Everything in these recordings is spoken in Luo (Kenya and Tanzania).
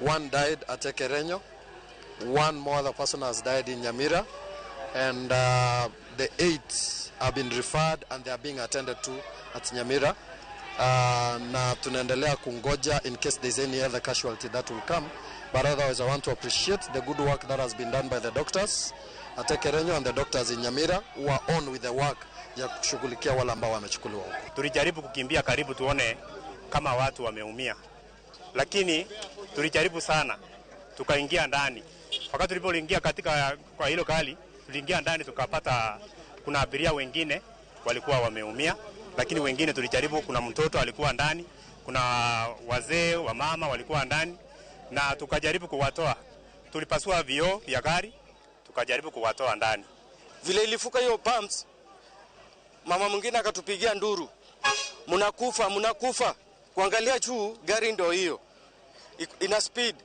One died at Ekerenyo. One more other person has died in Nyamira. And the 8 have been referred and they are being attended to at Nyamira. Na tunaendelea kungoja in case there's any other casualty that will come. But otherwise, I want to appreciate the good work that has been done by the doctors at Ekerenyo and the doctors in Nyamira who are on with the work ya kushughulikia wale ambao wamechukuliwa huko. Tulijaribu kukimbia karibu tuone kama watu wameumia. Lakini tulijaribu sana. Tukaingia ndani. Wakati tulipoingia katika kwa hilo kali, tuliingia ndani tukapata kuna abiria wengine walikuwa wameumia, lakini wengine tulijaribu, kuna mtoto alikuwa ndani, kuna wazee wa mama walikuwa ndani na tukajaribu kuwatoa. Tulipasua vioo vya gari, tukajaribu kuwatoa ndani. Vile ilifuka hiyo pumps, mama mwingine akatupigia nduru. Mnakufa. Kuangalia juu gari ndio hiyo. Ina speed.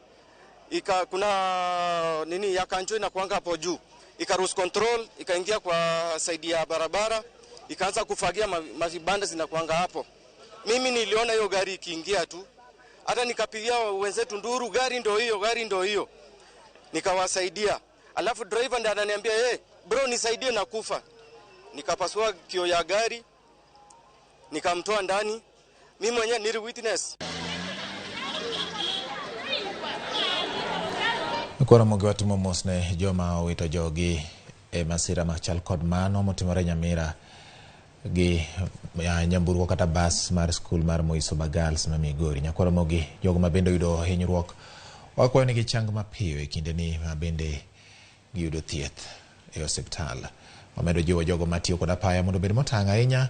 Kuna nini ya kanjo inakuanga hapo juu. Ikarus control, ikaingia kwa side ya barabara, ikaanza kufagia mavibanda zinakuanga hapo. Mimi niliona hiyo gari ikiingia tu. Hata nikapigia wenzetu nduru, gari ndio hiyo. Nikawasaidia. Alafu driver ndiye ananiambia, bro nisaidie na kufa." Nikapasua kioo ya gari, nikamtoa ndani. Mimi mwenyewe nili witness. Ramogi watimo mosne joma wito jogi masira machal kod mano motimore Nyamira gi nyamburko kata bas mar skul mar Moiso Bagals ma Migori. Ramogi jogo mabende yudo hinyruok wakwayo ni gichang mapiyo e kinde ni mabende giyudo thieth e osiptal. Omedo jiwo jogo matiyo kod apaya mondo bed motang' ahinya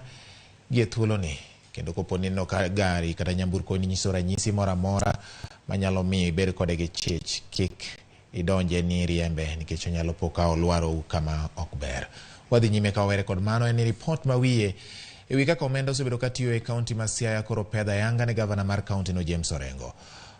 gi thuolo ni, kendo kopo ni no gari kata nyamburko ni nyiso ranyisi moro amora manyalo miyo ibed kode gi chich, kik idonje ni riembe nikech onyalo pokao lwaro kama ok ber. Wadhi nyime ka were kod mano en report mawiye ewi kaka omenda osebedo katiyo e kaunti ma Siaya koro pedha yanga ne gavana mar kaunti no James Orengo.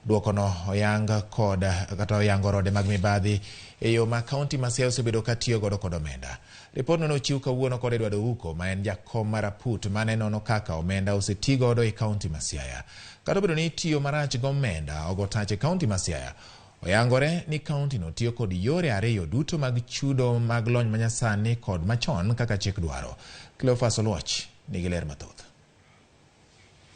Duoko no oyanga kod kata oyango rode mag mibadhi e yo ma kaunti ma Siaya osebedo katiyo godo kod omenda. Report no nochiw kawuono kod Edward Ouko ma en jakom mar Aput mane nono kaka omenda oseti godo e kaunti ma Siaya. Kata obedo ni tiyo marach gomenda ogotache kaunti ma Siaya, oyangore ni kaunti no tiyo kod yore ariyo duto mag chudo mag lony manyasani kod machon kaka chik dwaro. Cleophas Oluoch nigi ler mathoth.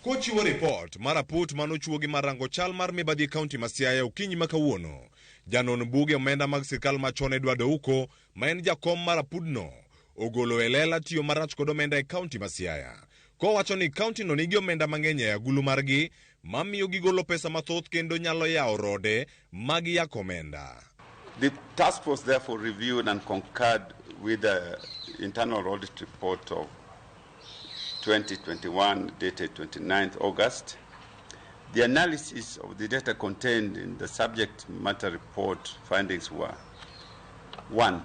Kochiwo report mar Aput manochuo gi marango chal mar mibadhi kaunti ma Siaya okinyi ma kawuono, janon buge omenda mag sirkal machon Edward Ouko ma en jakom mar Apudno ogolo elela tiyo marach kod omenda e kaunti ma Siaya. Kowacho ni kaunti no nigi omenda mang'eny e agulu margi mamiyo gigolo pesa mathoth kendo nyalo yawo rode mag yak omenda. The task force therefore reviewed and concurred with the internal audit report of 2021 dated 29th August. The analysis of the data contained in the subject matter report findings were: 1.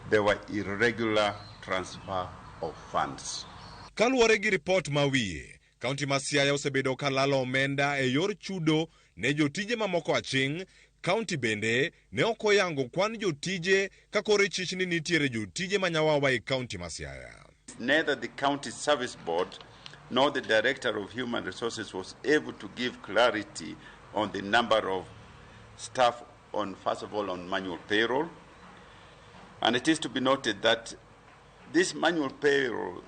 There were irregular transfer of funds. Kaluwore gi report mawiye, kaunti ma Siaya osebedo kalalo omenda e yor chudo ne jotije mamoko aching'. Kaunti bende ne okoyango kwan jotije kakore chich ni nitiere jotije manyawawa e kaunti ma Siaya. Neither the county service board nor the director of human resources was able to give clarity on the number of staff on, first of all, on manual payroll. And it is to be noted that this manual payroll,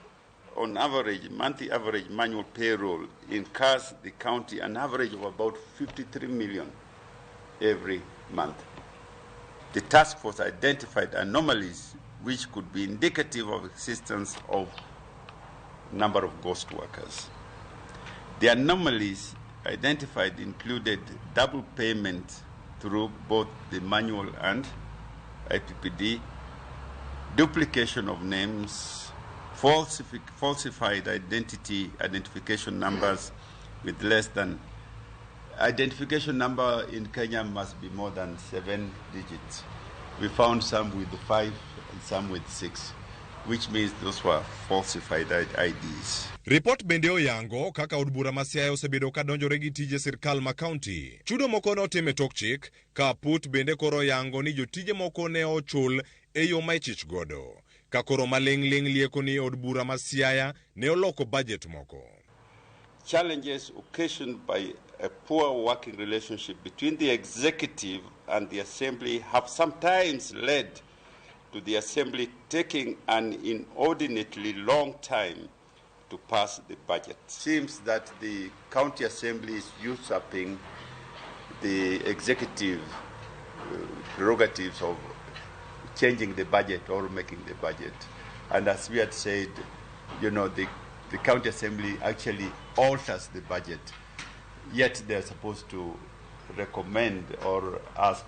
on average, monthly average manual payroll incurs the county an average of about 53 million every month. The task force identified anomalies which could be indicative of existence of number of ghost workers. The anomalies identified included double payment through both the manual and IPPD, duplication of names, falsified identification numbers with less than identification number in Kenya must be more than 7 digits. We found some with 5 and some with 6, which means those were falsified IDs. Report bende oyango kaka od bura ma Siaya osebedo kadonjore gi tije sirkal ma kaunti. Chudo moko notime tok chik, ka Aput bende koro yango ni jotije moko ne ochul e yo ma ichich godo. Ka koro maling' lieko ni od bura ma Siaya ne oloko budget moko. Challenges occasioned by a poor working relationship between the executive and the assembly have sometimes led to the assembly taking an inordinately long time to pass the budget. It seems that the county assembly is usurping the executive prerogatives of changing the budget or making the budget. And as we had said, the county assembly actually alters the budget, yet they're supposed to recommend or ask,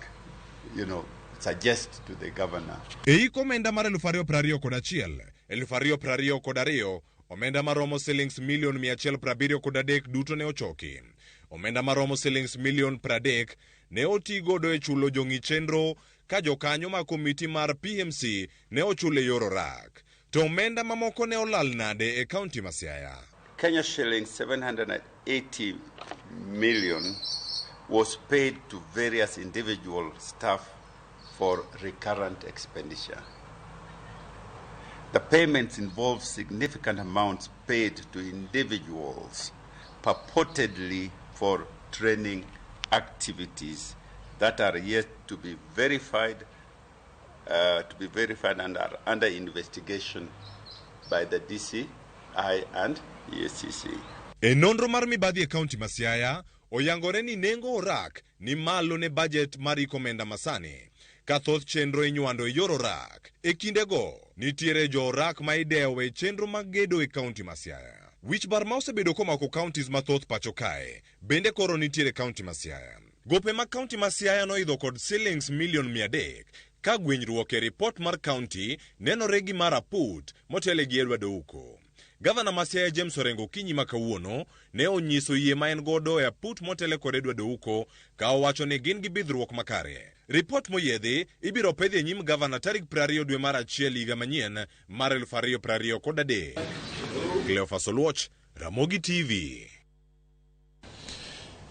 suggest to the governor. Eiko omenda mar 2021, 2022, omenda maromo shillings milion 173 duto ne ochoki. Omenda maromo shillings milion 30 ne oti godo e chulo jong'i chenro ka jokanyo ma komiti mar PMC ne ochule yor orak. To omenda mamoko ne olal nade e kaunti ma Siaya. Kenya shillings 780 million was paid to various individual staff for recurrent expenditure. The payments involve significant amounts paid to individuals purportedly for training activities that are yet to be verified and are under investigation by the DCI and EACC. E nonro mar mibadhi e kaunti ma Siaya oyangore ni nengo orak ni malo ne budget mar ikomenda masani. Ka thoth chenro inywando e yor orak. E kindego nitiere jo orak ma idewo e chenro mag gedo e kaunti ma Siaya. Wich bar ma osebedo komako counties mathoth pacho kae bende koro nitiere kaunti ma Siaya. Gope ma kaunti ma Siaya noidho kod shillings milion 300 ka gwenyruok e report mar kaunti nenore gi maraput motele gi Edward Ouko. Gavana ma Siaya James Orengo Kinyi ma kawuono ne onyiso yie ma en godo e aput motele kod Edward Ouko ka owacho ni gin gi bidhruok makare. Report moyedhi ibiro pedhi e nyim gavana tarik 20 dwe mar achiel higa manyien mar 2023. Cleophas Oluoch, Ramogi TV.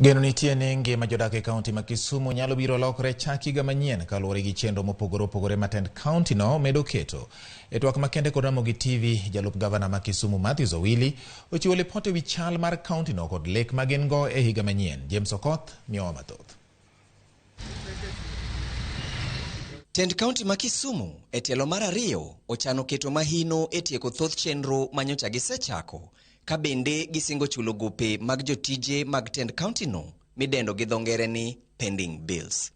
Geno nitie ni ngima jodak e kaunti ma Kisumu nyalo biro lokore chak higa manyien kaluwore gi chenro mopogore opogore matend kaunti no medo keto. E twak makende kod Ramogi TV, jalup gavana ma Kisumu Matthews Owili ochiwo lipot ewi chal mar kaunti no kod lek ma gin go e higa manyien. James Okoth miyowa mathoth. Tend kaunti ma Kisumu e tielo mar ariyo ochano keto mahino e tieko thoth chenro manyocha gisechako ka bende gisingo chulo gope mag jotije mag tend kaunti no midendo gi dho ngere ni pending bills.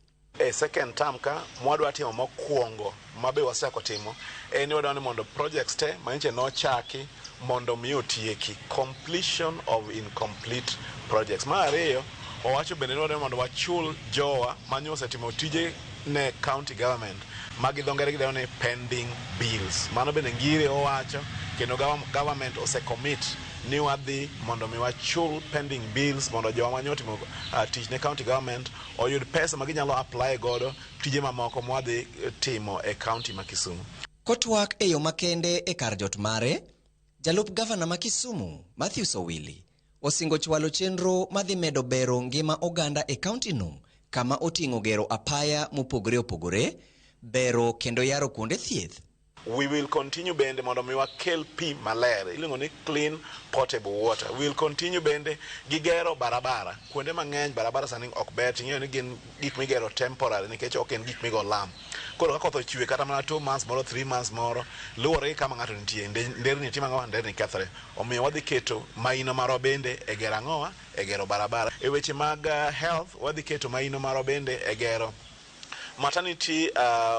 Second term ka mwadwa timo mokwongo mabe waseko timo en wadwa ni mondo projects te manyiche no chaki mondo mi otieki completion of incomplete projects. Mar ariyo owacho bende ni wadwa ni mondo wachul jowa manyose timo tije ne county government magi dho ngere gidendo ni pending bills. Mano bende ngire owacho kendo government osecommit ni wadhi mondo mi wachul pending bills mondo jowa manyotimo tich ne county government oyud pesa ma ginyalo apply godo tije mamoko mwadhi timo e county ma Kisumu. Kotwak e yo makende e kar jot mare, jalup gavana ma Kisumu Matthews Owili osingo chwalo chenro madhi medo bero ngima oganda e county no kama oting'o gero apaya mopogore opogore, bero kendo yaro kuonde thieth. We will continue bende mondo mi wakel pi maler, iluongo ni clean potable water. We will continue bende gigero barabara. Kuonde mang'eny barabara sani ok ber, ting'eyo ni gin gik migero temporary nikech ok en gik migo lam. Koro ka koth ochwe kata mana 2 months moro 3 months moro luwore kama ng'ato nitie, nderni nitie mang'awa, nderni kethre. Omiyo wadhi keto maino marwa bende e gero ang'owa, e gero barabara. E weche mag health wadhi keto maino marwa bende e gero maternity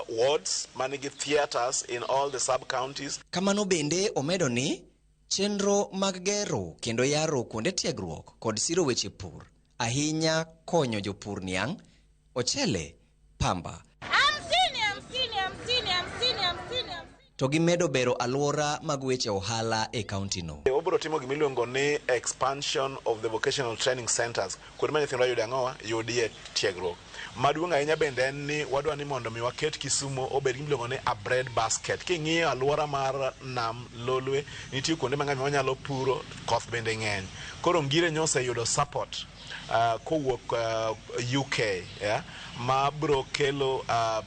wards, manigi theaters in all the sub-counties. Kamano bende omedo ni chenro mag gero kendo yaro kuonde tiegruok kod siro weche pur ahinya konyo jopur niang', ochele, pamba. To gimedo bero alwora mag weche ohala e kaunti no. Obro timo gimiluongo ni expansion of the vocational training centers. Kuonde ma nyithindo yude ang'owa yudie tiegruok. Maduong' ahinya bende en ni wadwa ni mondo mi waket Kisumu obed gimiluongo ni a bread basket. King'iyo alwora mar nam Lolwe nitie kuonde mang'eny wanyalo puro, koth bende ng'eny. Koro ngire nyose yudo support kowuok UK, yeah, ma bro kelo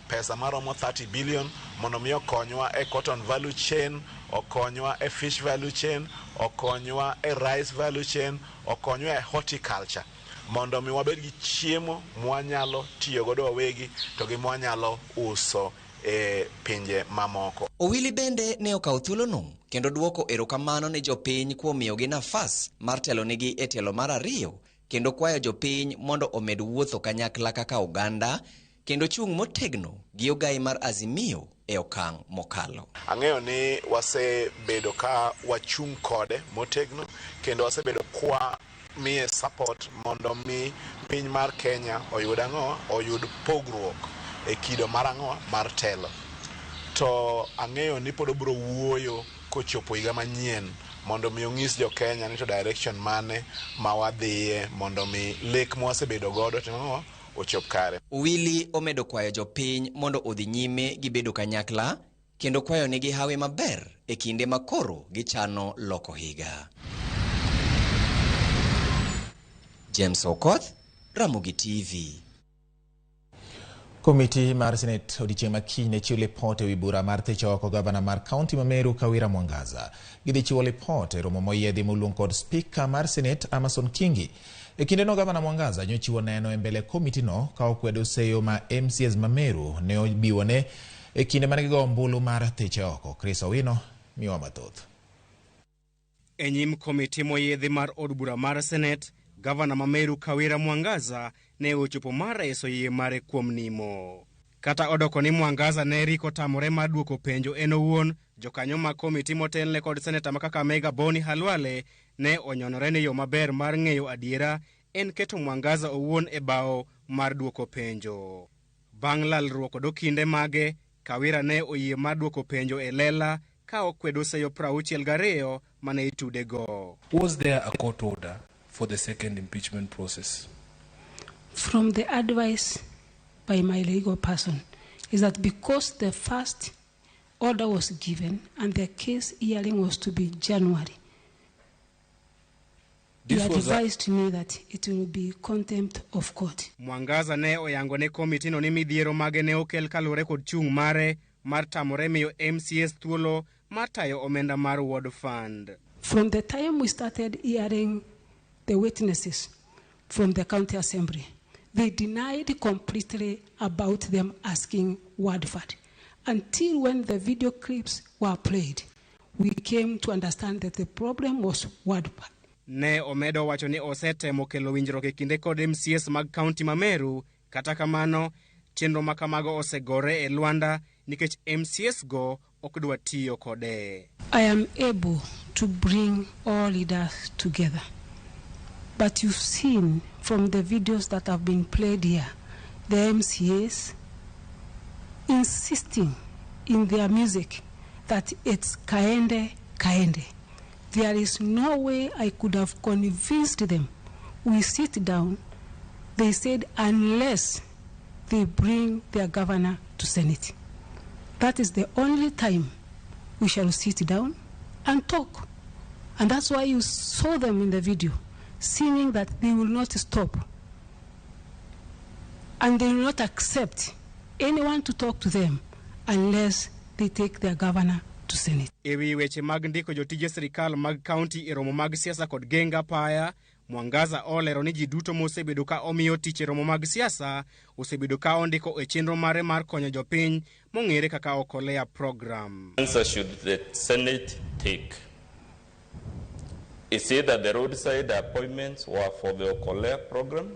pesa maromo 30 billion mondo mi okonywa e cotton value chain, okonywa e fish value chain, okonywa e rice value chain, okonywa e horticulture. mondo mi wabed gi chiemo mwanyalo tiyo godo wawegi to gi mwanyalo uso e pinje mamoko. Owili bende ne okawo thuolono kendo duoko erokamano ne jopiny kuom miyogi nafas mar telonegi e tielo mar ariyo, kendo kwayo jopiny mondo omed wuotho kanyakla kaka oganda kendo chung' motegno gi ogai mar Azimio e okang' mokalo. Ang'eyo ni wasebedo ka wachung' kode motegno kendo wasebedo kwa miye support mondo mi piny mar Kenya oyud ang'o, oyud pogruok e kido mar ang'o mar telo. To ang'eyo ni pod obiro wuoyo kochopo higa manyien mondo mi onyis jo Kenya ni to direction mane ma wadhiye mondo mi lek mwasebedo godo to ochop kare. Owili omedo kwayo jopiny mondo odhi nyime gi bedo kanyakla kendo kwayo nigi hawi maber e kinde ma koro gichano loko higa. James Okoth, Ramogi TV. Komiti mar Senate odiochieng' makiny ne chiwo lipot e wi bura mar thicho oko gavana mar kaunti ma Meru Kawira Mwangaza. Gidhi chiwo lipot e romo moyiedhi moluong kod spika mar Senate Amason Kingi. E kindeno gavana Mwangaza nyochiwo neno e mbele komitino ka okwedo seyo ma MCAs ma Meru ne obiwone e kinde mane gigo ombulu mar thicho oko. Chris Owino miwa mathoth. E nyim komiti moyiedhi mar od bura mar Senate, gavana ma Meru Kawira Mwangaza ne ochopo mar reso yie mare kuom nimo. Kata odoko ni Mwangaza ne riko tamore mar duoko penjo en owuon, jokanyo ma komiti motelne kod seneta ma Kakamega Boni Halwale ne onyonore ni yo maber mar ng'eyo adiera en keto Mwangaza owuon e bao mar duoko penjo. Bang' lalruok kod kinde mage, Kawira ne oyie mar duoko penjo e lela ka okwedo seyo 62 mane itude go. Was there a court order for the second impeachment process? From the advice by my legal person is that because the first order was given and the case hearing was to be January, he advised me that it will be contempt of court. Mwangaza ne oyango ne komiti no ni midhiero mage ne okel kalure kod chung' mare mar tamore miyo MCS thuolo mar tayo omenda mar ward fund. From the time we started hearing the witnesses from the county assembly, they denied completely about them asking ward fund. Until when the video clips were played, we came to understand that the problem was ward fund. Ne omedo wacho ni osetemo kelo winjruok e kinde kod MCS mag kaunti ma Meru, kata kamano chenro ma kamago osegore e Luanda nikech MCS go ok dwa tiyo kode. I am able to bring all leaders together. But you've seen from the videos that have been played here, the MCAs insisting in their music that it's Kaende, Kaende. There is no way I could have convinced them. We sit down, they said unless they bring their governor to Senate. That is the only time we shall sit down and talk. And that's why you saw them in the video, singing that they will not stop. And they will not accept anyone to talk to them unless they take their governor to Senate. Ewi weche mag ndiko jotije sirikal mag kaunti e romo mag siasa kod genga paya, Mwangaza olero ni ji duto mosebedo ka omiyo tich e romo mag siasa osebedo ka ondiko e chenro mare mar konyo jopiny mong'ere kaka Okolea program. Answer should the Senate take? Is it that the roadside appointments were for the Okolea program?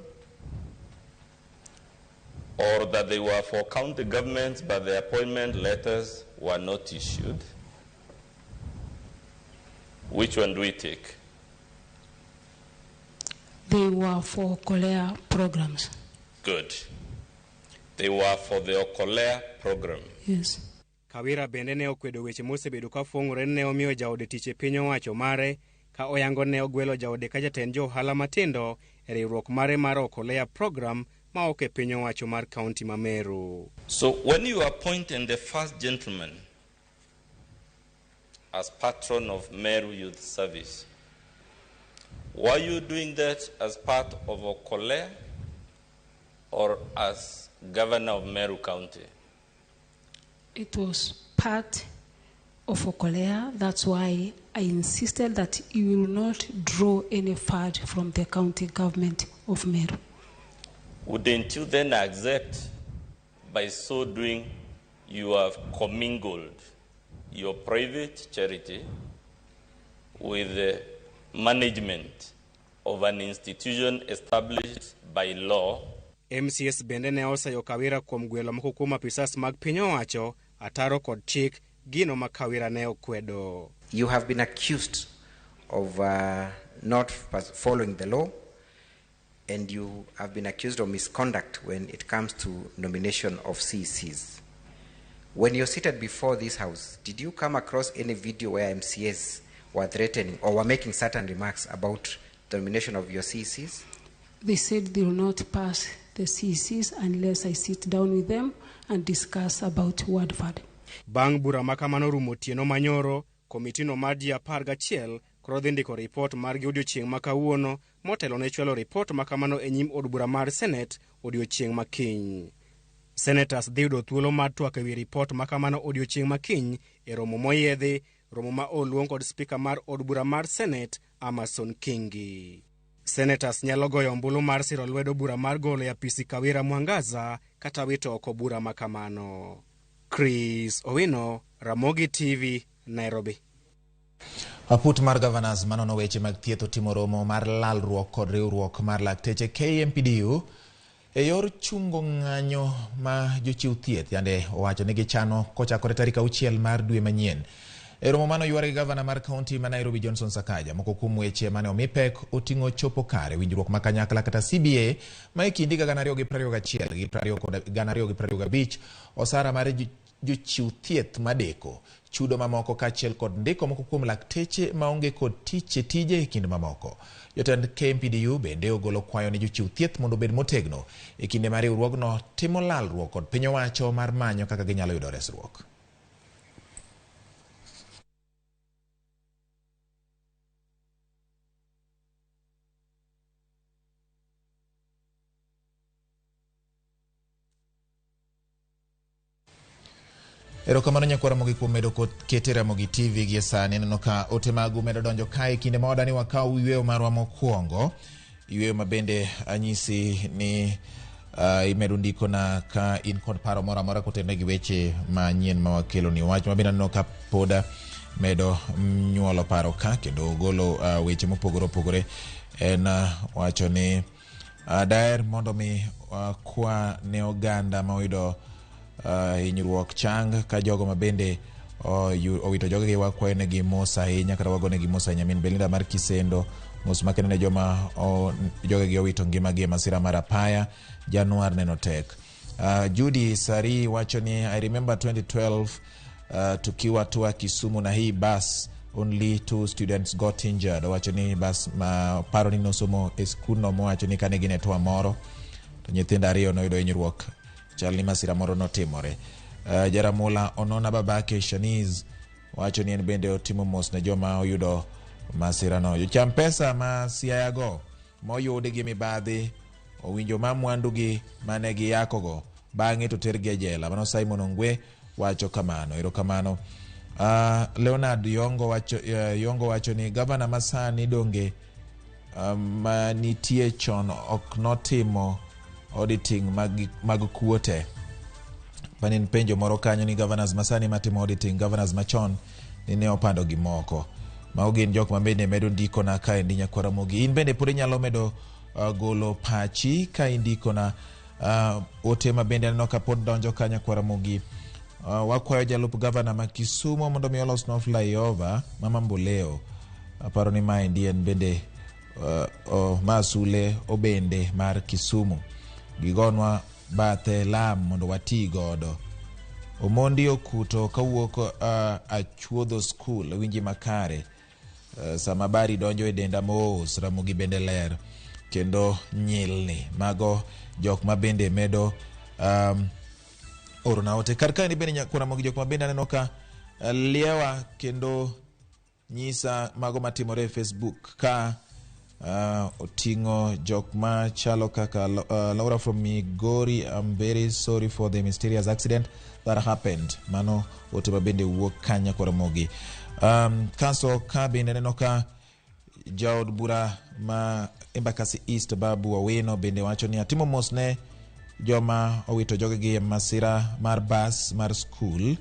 Or that they were for county governments but the appointment letters were not issued? Which one do we take? They were for Okolea programs. Good. They were for the Okolea program. Yes. Kawira bende ne okwedo weche mosebedo ka fuong'ore ne omiyo jaode tich e piny owacho mare ka oyango ne ogwelo jaode ka jatend jo ohala matindo e riwruok mare mar Okolea program ma ok e piny owacho mar kaunti ma Meru. So when you appoint the first gentleman as patron of Meru Youth Service, were you doing that as part of Okolea or as governor of Meru County? It was part of Okolea. That's why I insisted that you will not draw any fund from the county government of Meru. Wouldn't you then accept, by so doing, you have commingled your private charity with the management of an institution established by law? MCS bende ne osayo Kawira kuom gwelo moko kuom apisas mag piny owacho, ataro kod chik, gino ma Kawira ne okwedo. You have been accused of not following the law, and you have been accused of misconduct when it comes to nomination of CCs. When you're seated before this house, did you come across any video where MCS were threatening or were making certain remarks about the nomination of your CCs? They said they will not pass the CCs unless I sit down with them and discuss about Wadford. Bang' bura makamano rumo tieno manyoro, komitino mar ji 11 koro dhi ndiko ripot margi odiochieng' ma kawuono, motelo ne chwalo ripot makamano e nyim od bura mar Senate odiochieng' makiny. Senators dhi yudo thuolo mar twak ewi ripot makamano odiochieng' makiny e romo moyiedhi, romo ma oluong kod spika mar od bura mar Senate Amason Kingi. Senators nyalo goyo ombulu mar siro lwedo bura mar golo e apisi Kawira Mwangaza kata wito oko bura makamano. Chris Owino, Ramogi TV, Nairobi. Aput mar governors manono weche mag thieth otimo romo mar lalruok kod riwruok mar lakteche KMPDU e yor chungo ng'anyo ma jochiw thieth yande owacho ni gichano kochakore tarik 6 mar dwe manyien. E romo mano yware governor mar county ma Nairobi Johnson Sakaja moko kuom weche mane omi pek oting'o chopo kare winjruok ma kanyakla kata CBA ma e kindi 2021 gi 2025 osara mar jochiw thieth madeko chudo mamoko kaachiel kod ndiko moko kuom lakteche maonge kod tije e kind mamoko. Jotend KMPDU bende ogolo kwayo ne jochiw thieth mondo obed motegno e kinde mar riwruogno timo lalruok kod piny owacho mar manyo kaka ginyalo yudo resruok. Erokamano nyakwara Ramogi kuom medo kete Ramogi TV gi sani. Neno ka ote magu medo donjo kae kinde ma wadani wakaw yweyo marwa mokwongo, yweyo ma bende anyisi ni imedo ndiko na ka in kod paro mora mora kotende gi weche manyien ma wakelo ni wach mabende neno ka poda medo nyuolo paro ka kendo golo weche mopogore opogore. En wacho ni daer mondo mi kwa ne oganda ma oyudo hinyruok chang ka jogo mabende owito joge wakwayo ne gi mos ahinya kata wagone gi mos ahinya. Min Belinda mar Kisendo mos makende ne joma joge gi owito ngimagi e masira mar apaya Januar neno tek. Judy Sari wacho ni I remember 2012 tukiwa tua Kisumu na hii bus only 2 students got injured. Wacho ni bus ma paro ni nosomo e skul no wacho ni kane gine toa moro to nyithindo ariyo noyudo hinyruok chalni masira moro notimore. Jaramula Onona babake Shaniz wacho ni en bende otimo mos ne joma oyudo masira no. Jocham pesa ma siayago moyudi gi mibadhi owinjo ma mwandu gi mane gi yakogo bang'e to tergi e jela. Mano Simon Ongwe wacho kamano. Erokamano. Leonard Yongo wacho ni gavana masani donge ma nitie chon ok notimo auditing mag kuote. Panin penjo moro kanyo ni governors masani matimo auditing, governors machon ni ne opando gi moko. Mago gin jok ma bende medo ndiko na ka ndi nyakwara Ramogi. In bende pod inyalo medo golo pachi ka indiko na ote ma bende neno ka pod donjo ka nyakwara Ramogi. Wakwayo jalup governor ma Kisumu mondo mi olos no flyover Mama Mboleo. Aparo ni ma ndien bende masule obende mar Kisumu. Gigonwa bathe lam mondo wati godo. Omondi okuto kawuok achuodho school winji makare. Sama bari donjo e denda mos Ramogi bende ler kendo nyilni. Mago jok ma bende medo orona ote. Karka ni bende nyakwara Ramogi jok ma bende neno ka liewa kendo nyisa mago matimore e Facebook ka oting'o jok ma chalo kaka Laura from Migori. I'm very sorry for the mysterious accident that happened. Mano otema bende wuok kanya kwa Ramogi. Kaso ka bende neno ka jaod bura ma Embakasi East Babu Owino bende wacho ni atimo mos ne joma owito jogegi masira mar bus mar school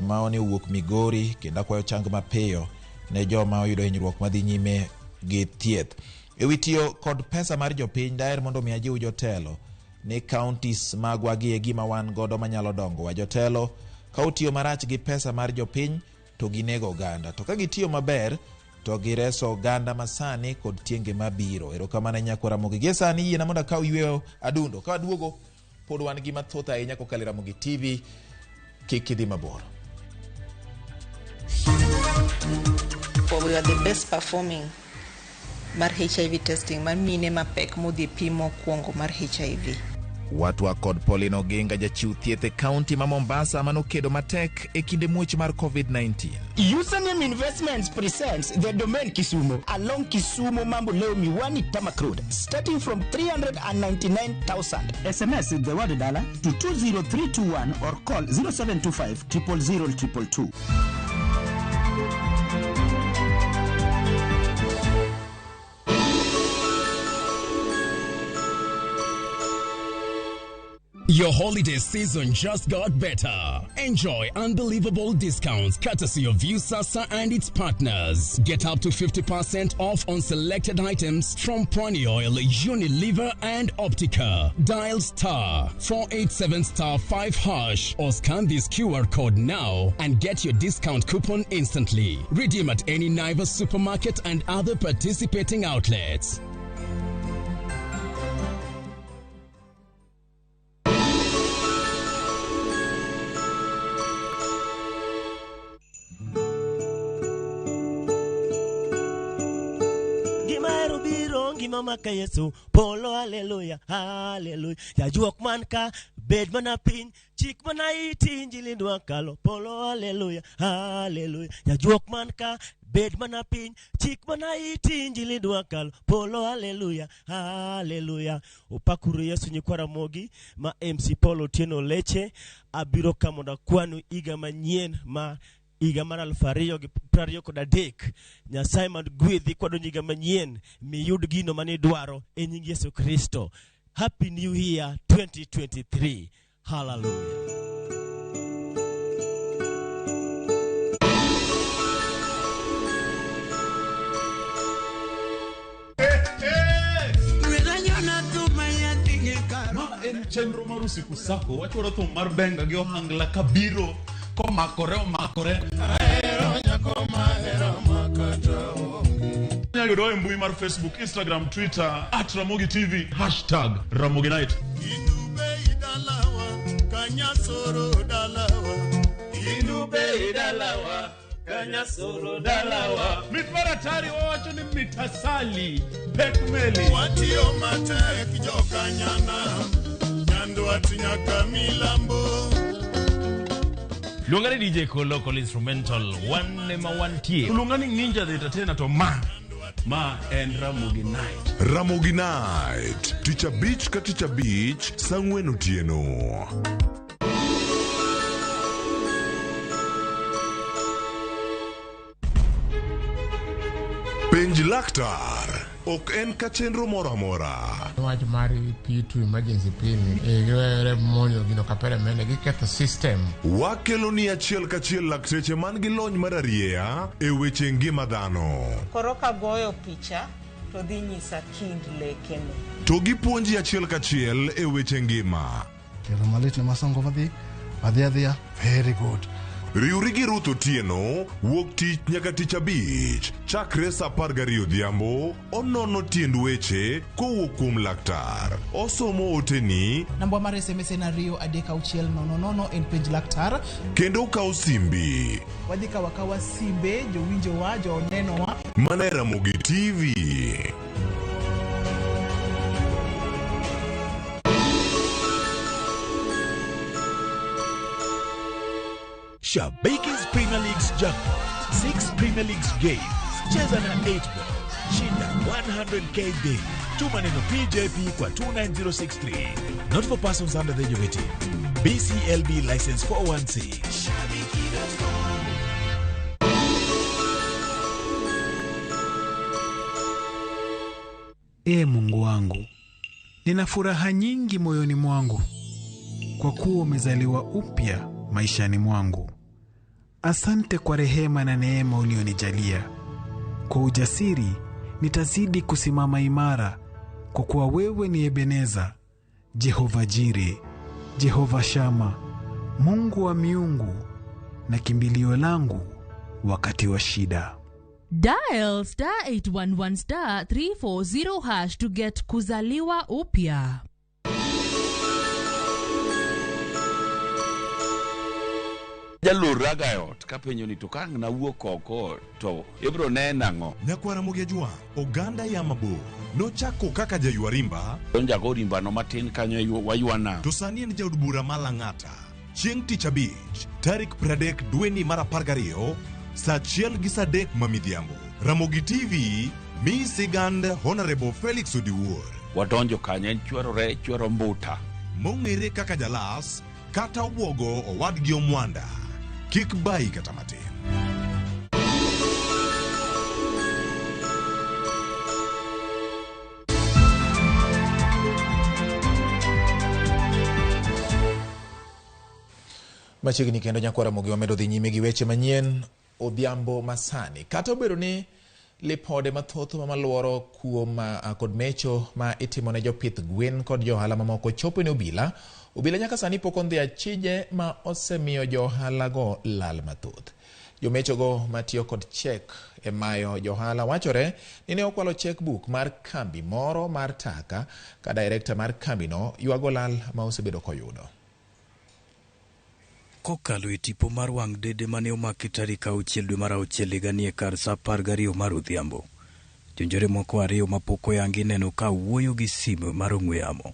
ma oni wuok Migori, kendo kwayo chang mapiyo ne joma oyudo hinyruok madhi nyime gi thieth. Ewi tiyo kod pesa mar jopiny, daher mondo mi ajiw jotelo ni counties magwa gi e gima wan godo manyalo dongo wa. Jotelo ka utiyo marach gi pesa mar jopiny to ginego oganda, to ka gitiyo maber to gireso oganda masani kod tienge mabiro. Erokamano nyako Ramogi. Gie sani yiena mondo akaw yweyo adundo, ka aduogo pod wan gi mathoth ahinya kokalo Ramogi TV. Kik idhi mabor. We are the best performing mar HIV testing mar mine mapek modhi pimo kuongo mar HIV. Watwa kod Pauline Oginga, jachiw thieth e kaunti ma Mombasa manokedo matek e kinde muoch mar COVID-19. Username Investments presents the domain Kisumu along Kisumu Mambo Leo Miwani Tamak Road, starting from 399,000. SMS the word dollar to 20321 or call 0725 000 222. Your holiday season just got better. Enjoy unbelievable discounts courtesy of Viusasa and its partners. Get up to 50% off on selected items from Prony Oil, Unilever and Optica. Dial star 487 star 5 hash or scan this QR code now and get your discount coupon instantly. Redeem at any Naivas supermarket and other participating outlets. Mama ka Yesu polo hallelujah hallelujah jajuok man ka bed mana piny chik mana iti injili dwa kalo polo hallelujah hallelujah jajuok man ka bed mana piny chik mana iti injili dwa kalo polo hallelujah hallelujah. Opakuru Yesu nyikwa Ramogi ma MC Polo Tieno Leche abiro kamoda kwanu iga manyien ma iga mar 2023 Nyasaye man gwedhi kwado nyiga manyien miyud gino mane dwaro e nying Yesu Kristo. Happy New Year 2023. Hallelujah. Ma en chenro mar usiku sako wachoro thum mar benga gi ohangla kabiro komakore nyayudo e mbui mar Facebook, Instagram, Twitter @Ramogi TV #Ramogi Night. Inube idalawa kanyasoro dalawa mitmaratari wacho ni mitasali pekmeli watio matek jokanyana nyando atinyaka milambo. Luongani DJ Local Instrumental one ma wantie. Luongani Ninja the Entertainer to ma en Ramogi Night. Ramogi Night. Teacher Beach ka Teacher Beach sang'wen otieno. Penj laktar ok en ka chenro moro amora. Wach mar P2 emergency pin e monyo gino kapere mene giketho system. Wakelo ni achiel kachiel lakteche man gi lony mar arieya e weche ngima dhano. Koro ka goyo picha to dhi nyisa kind lekeno. To gipuonji achiel kachiel e weche ngima. Kero malit ne masongo madhi adhiya very good. Riuri gi Ruth Otieno wuok tich nyaka tich abich chakre saa 12 odhiambo. Onono tiend weche kowuok kuom laktar. Osomo oteni namba mar SMS en 23600 en penj laktar kendo kawo simbi. Wadhi kawa simbe jowinjowa jonenowa mana Ramogi TV. Shabake's Premier League's jackpot, 6 Premier League's games, cheza na 8 ball. Shinda 100k day. Tuma neno PJP kwa 29063. Not for persons under the age of 18. BCLB license 416. Mungu wangu, nina furaha nyingi moyoni mwangu kwa kuwa umezaliwa upya maishani mwangu. Asante kwa rehema na neema ulionijalia. Kwa ujasiri nitazidi kusimama imara, kwa kuwa wewe ni Ebeneza, Jehova Jire, Jehova Shama, Mungu wa miungu na kimbilio langu wakati wa shida. Dial *811*340# to get kuzaliwa upya. Jaluragayot kapenyo ni tokang na wuok oko to ibro nenango. Nyakwa Ramogi Ajwa, oganda ya mabo nochako kaka jaywarimba. Jago rimba no matin kanyo waywana. To sani en jaod bura malang'ata. Chieng' tich abich, tarik 30 dweni mar 12, saa 1:03 mamidhiambo. Ramogi TV, mi sigand Honorable Felix Odiwuor. Wadonjo kanyo en chwero mbuta. Mong'ere kaka jalas, kata obwogo owadgi omwanda. Kik bai kata matin. Machiegni kendo Nyakwa Ramogi wamedo dhi nyime gi weche manyien odhiambo masani. Kata obedo ni lipode mathoth maluoro kuom kod mecho ma itimo ne jopith gwen kod johala mamoko chopo ne obila nyaka sani pok ondhi achije ma osemiyo johala go lal mathoth. Jomecho go matiyo kod chek e mayo johala wachore ni ne okwalo checkbook mar kambi moro mar taka ka director mar kambi no ywago lal ma osebedo koyudo. Kokalo e tipo mar wang' dede mane omaki tarik 6 dwe mar 6 higani e kar sa 12 mar odhiambo. Jonjore moko ariyo mapok oyangi neno ka wuoyo gi simu mar ong'we yamo.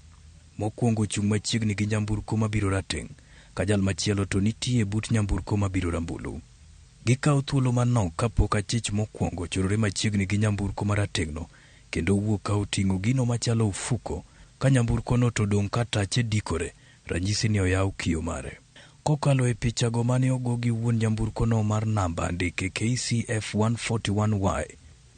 Mokwongo chung' machiegni gi nyamburko mabiro rateng', ka jal machielo to nitie but nyamburko mabiro rambulu. Gikawo thuolo manok kapok achich mokwongo chorore machiegni gi nyamburko marateng'no kendo wuok ka oting'o gino machalo ufuko, ka nyamburko no to dong' ka tache dikore, ranyisi ni oyaw kiyo mare. Kokalo e pichago mane ogo gi wuon nyamburko no mar namba andike KCF 141Y,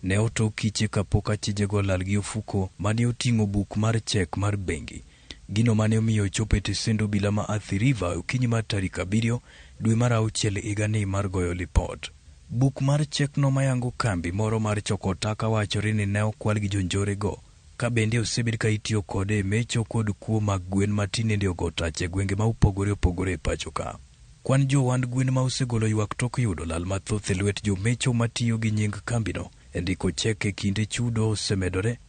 ne oto kiche kapok achijego lal gi ofuko mane oting'o buk mar chek mar bengi. Gino mane omiyo chopo e tesend obila ma Athi River okinyi mar tarik 7 dwe mar 6 higani mar goyo lipot. Buk mar chek no mayango kambi moro mar choko taka wachore ni ne okwal gi jonjore go, ka bende osebed ka itiyo kode e mecho kod kuo mag gwen matinende ogo tache gwenge ma opogore e pacho ka. Kwan jowand gwen ma osegolo ywak tok yudo lal mathoth e lwet jomecho matiyo gi nying kambino e ndiko chek e kinde chudo osemedore,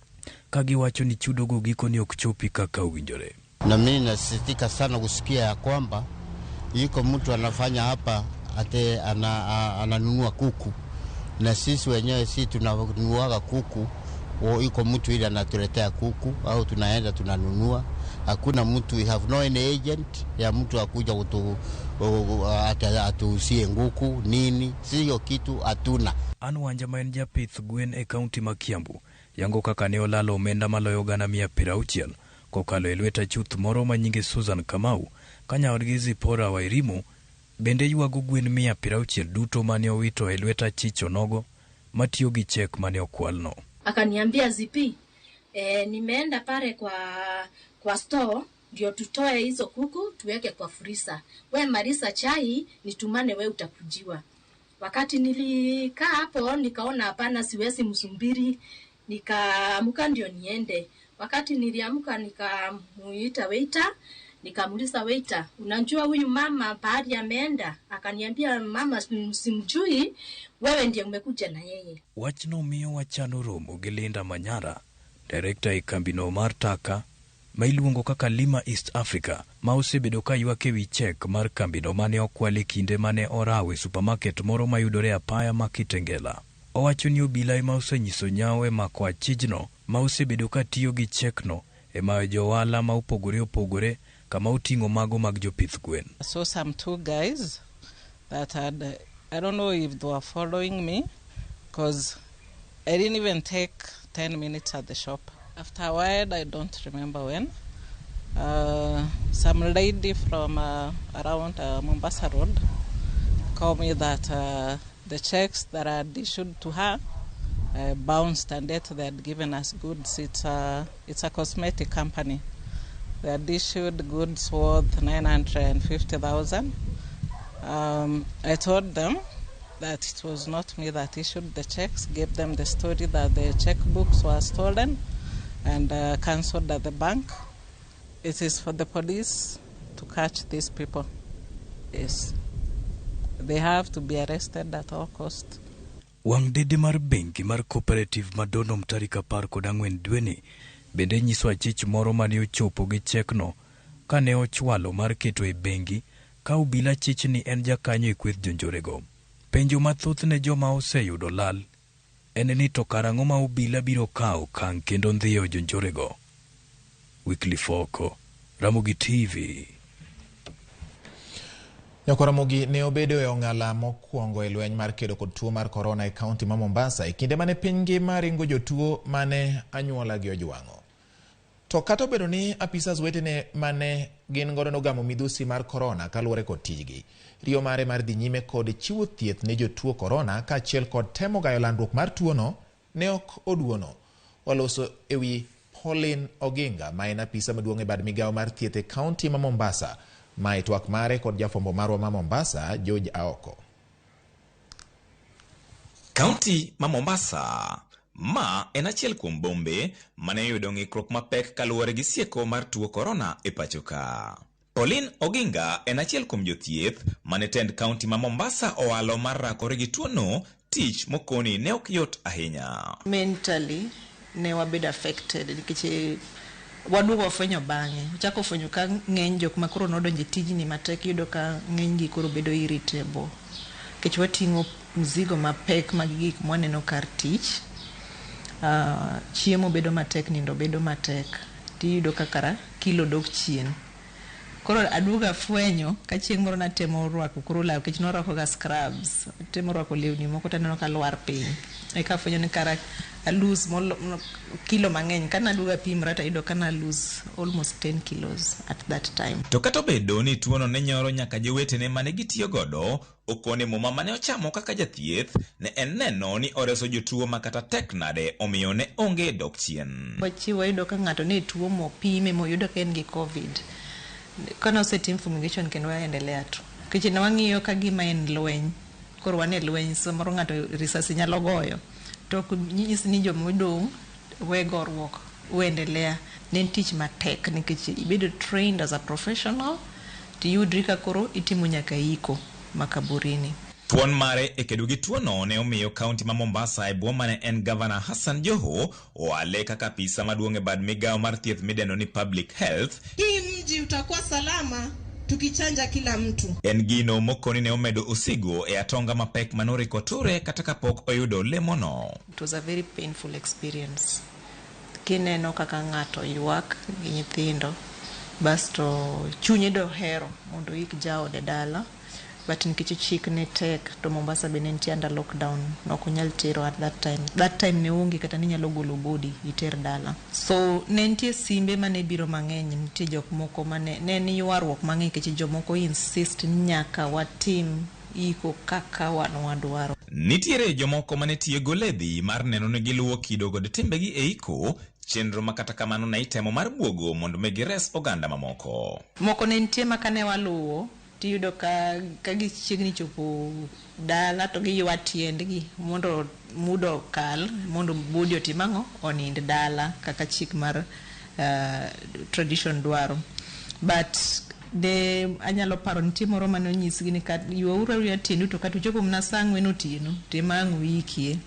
ka giwacho ni chudo go gikoni ok chopi kaka owinjore. Na mimi nasikitika sana kusikia ya kwamba yuko mtu anafanya hapa ate ananunua kuku, na sisi wenyewe si tunanunuaga kuku, yuko mtu ili anatuletea kuku au tunaenda tunanunua. Hakuna mtu, we have no any agent ya mtu akuja atuusie nguku nini, siyo kitu hatuna. Anwanja ma en japith gwen e kaunti ma Kiambu yango kaka ne olalo omenda maloyo gana 160 kokalo e lweta chuth moro ma nyinge Susan Kamau, ka nyawadgi Zipora Wairimu bende ywago gwen 160 duto mane owito e lweta chicho nogo matiyo gi chek mane okwalno. Akaniambia Zipi, nimeenda pale kwa store ndio tutoe hizo kuku tuweke kwa frisa. We Marisa chai nitumane, we utakujiwa. Wakati nilikaa hapo nikaona hapana, siwezi msumbiri, nikaamuka ndio niende. Wakati niliamuka nikamuita waiter, nikamuuliza waiter, unajua huyu mama pahali ameenda? Akaniambia mama simjui, wewe ndiye umekuja na yeye. Wachno miyo wachano romo gi Linda Manyara, director e kambino mar taka ma iluongo kaka Lima East Africa, ma osebedo ka ywak ewi chek mar kambino mane okwale kinde mane orawe supermarket moro mayudore apaya ma Kitengela. Owacho ni obila ema osenyiso nyawe mako achijno ma osebedo ka tiyo gi chekno e mayo johala ma opogore kama oting'o mago mag jopith gwen. So some two guys that had, I don't know if they were following me, because I didn't even take 10 minutes at the shop. After a while, I don't remember when, some lady from around Mombasa Road called me that the checks that I had issued to her bounced, and that they had given us goods. It's a cosmetic company. They had issued goods worth 950,000. I told them that it was not me that issued the checks, gave them the story that the checkbooks were stolen and cancelled at the bank. It is for the police to catch these people. Yes. They have to be arrested at all costs. Wang dede mar bengi mar cooperative madonom tarik 14 dweni bende nyiso achich moro mane ochopo gi chekno kane ochwalo mar keto e bengi ka obila chich ni en jakanyo e kweth jonjorego. Penjo mathoth ne joma oseyudo lal en ni to karang'o ma obila biro kawo okang' kendo ndhiyo jonjorego. Wycliffe Oko, Ramogi TV. Ramogi ne obedo e ong'ala mokwongo e lweny mar kedo kod tuo mar corona e kaunti ma Mombasa e kinde mane piny ngima ringo jotuo mane anyuola gi ojwang'o. To kata obedo ni apisas wetene mane gin godo nogamo midhusi mar corona kaluwore kod tijgi, riyo mare mar dhi nyime kod chiwo thieth ne jotuo corona kaachiel kod temo gayo landruok mar tuono ne ok oduono. Waloso ewi Pauline Oginga ma en apisa maduong' e bad migawo mar thieth e kaunti ma Mombasa, ma e twak mare kod jafwambo marwa ma Mombasa, George Aoko. Kaunti ma Mombasa ma en achiel kuom bombe mane yudo ng'ikruok mapek kaluwore gi sieko mar tuo corona e pacho ka. Pauline Oginga en achiel kuom jothieth mane tend kaunti ma Mombasa owalo mar rakore gi tuono, tich mokoni ne ok yot ahinya. Mentally ne wabedo affected nikech waduogo wafwenyo bang'e. Chako fwenyo ka ng'eny jok ma koro nodonje tijni matek, yudo ka ng'eny gi koro bedo irritable. Nikech wating'o mzigo mapek mag gik mwaneno kar tich. Chiemo bedo matek, nindo bedo matek. Tiyudo ka kara kilo dok chien. Koro aduoga fwenyo ka chieng' moro natemo rwako koro law, kech norwako ga scrubs. Temo rwako lewni moko taneno ka lwar piny. Eka fwenyo ni kara a lose kilo mang'eny. Kana aduoga pim rata yudo kana lose almost 10 kilos at that time. To kata obedo ni tuono ne nyoro nyaka jowetene mane gitiyo godo, okone muma mane ochamo kaka jathieth ne en neno ni oreso jotuo makata tek nade omiyo ne onge dok chien. Wachiwo yudo ka ng'ato ne tuo mopime moyudo ka en gi COVID. Kana osetim fumigation kendo waendelea tu. Nikech ne wang'iyo ka gima en lweny. Koro wane lweny, samoro ng'ato risasi nyalo goyo. To nyisi ni jomodong' we gorruok uendelea. Ne tich matek nikech ibedo trained as a professional, tiyudri ka koro itimo nyaka iko makaburini. Thuon mare e kedo gi tuono ne omiyo kaunti ma Mombasa e bwo mane en Governor Hassan Joho oale kaka apisa maduong' e bad migawo mar thieth midendo ni public health. Hii mji utakuwa salama tukichanja kila mtu. En gino mokoni ne omedo osigo e atonga mapek manoriko ture kata kapok oyudo lemono. It was a very painful experience. Kineno kaka ng'ato ywak gi nyithindo, basto chunye do hero mondo ik jaode dala. But nikech chik ne tek to Mombasa be ne nitie under lockdown, nok onyal tero at that time. That time ne onge kata ni nyalo golo body iter dala. So ne nitie simbe mane biro mang'eny, nitie jok moko mane ne ni ywaruok mang'eny nikech jomoko insist ni nyaka watim iko kaka wadwaro. Nitiere jomoko mane tiyo goledhi mar neno ni giluwo kido kod timbegi e iko, chenro makata kamano na itemo mar buogo mondo megires oganda mamoko. Moko ne nitie makane waluwo, tiyudo ka gichiegni chopo dala to giywa tiendgi mondo mudo kal, mondo budi otimang'o onind dala kaka chik mar tradition dwaro. But anyalo paro nitie moro mane onyisgi ni ywauru ya tiendu to kata uchopo mna sang'wen otieno timang'u ikie.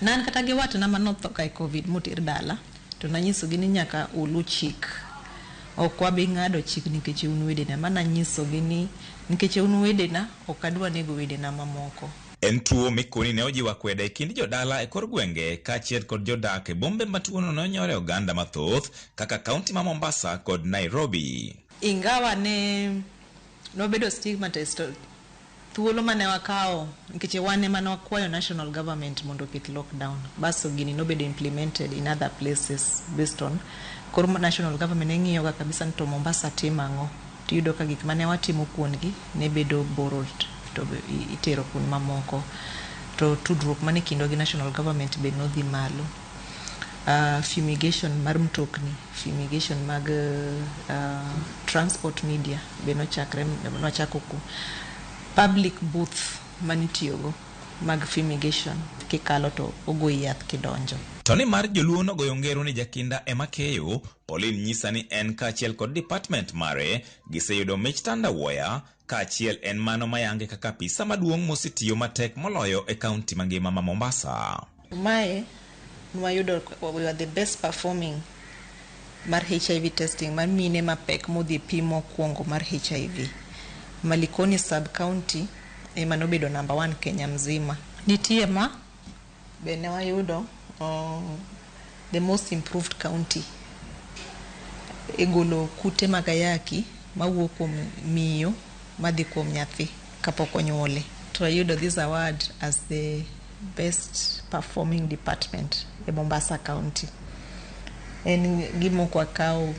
Nan kata gi watna manotho ka COVID moter dala to nanyisogi ni nyaka ulu chik. Ok wabi ng'ado chik nikech un wedena, mana nyisogi ni nikech un wedena ok adwa nego wedena mamoko. En tuo mikoni ne ojiwa kweda e kind jodala e kor gwenge kaachiel kod jodak e bombe ma tuono ne onyore oganda mathoth kaka kaunti ma Mombasa kod Nairobi. Ingawa ne nobedo stigmatized thuolo mane wakao nikech wane mane wakwayo national government mondo oket lockdown baso gini nobedo implemented in other places based on koro national government ng'iyo ga kabisa to Mombasa timango tiyudo ka gik mane watimo kuongi ne bedo borrowed to itero kun mamoko to tudruok mane kindo gi national government be no dhi malo. Fumigation mar mtokni, fumigation mag transport media be no chako ku public booth manitiyogo mag fumigation kikalo to ogo yath kidonjo. Toni mar joluo nogoyo ngero ni jakinda ema keyo, Pauline nyisa ni en kaachiel kod department mare giseyudo mich tandawuoya kaachiel en mano mayange kaka apisa maduong' mosetiyo matek moloyo e kaunti mangima ma Mombasa. Mae nwayudo we are the best performing mar HIV testing mar mine mapek modhi pimo kuongo mar HIV. Malikoni sub county ema nobedo number 1 Kenya mzima. Nitie ma bene wayudo the most improved county egolo kute magayaki mawuok kuom miyo madhi kuom nyathi kapok onyuole. To ayudo this award as the best performing department in Mombasa County. En gimo kwa kao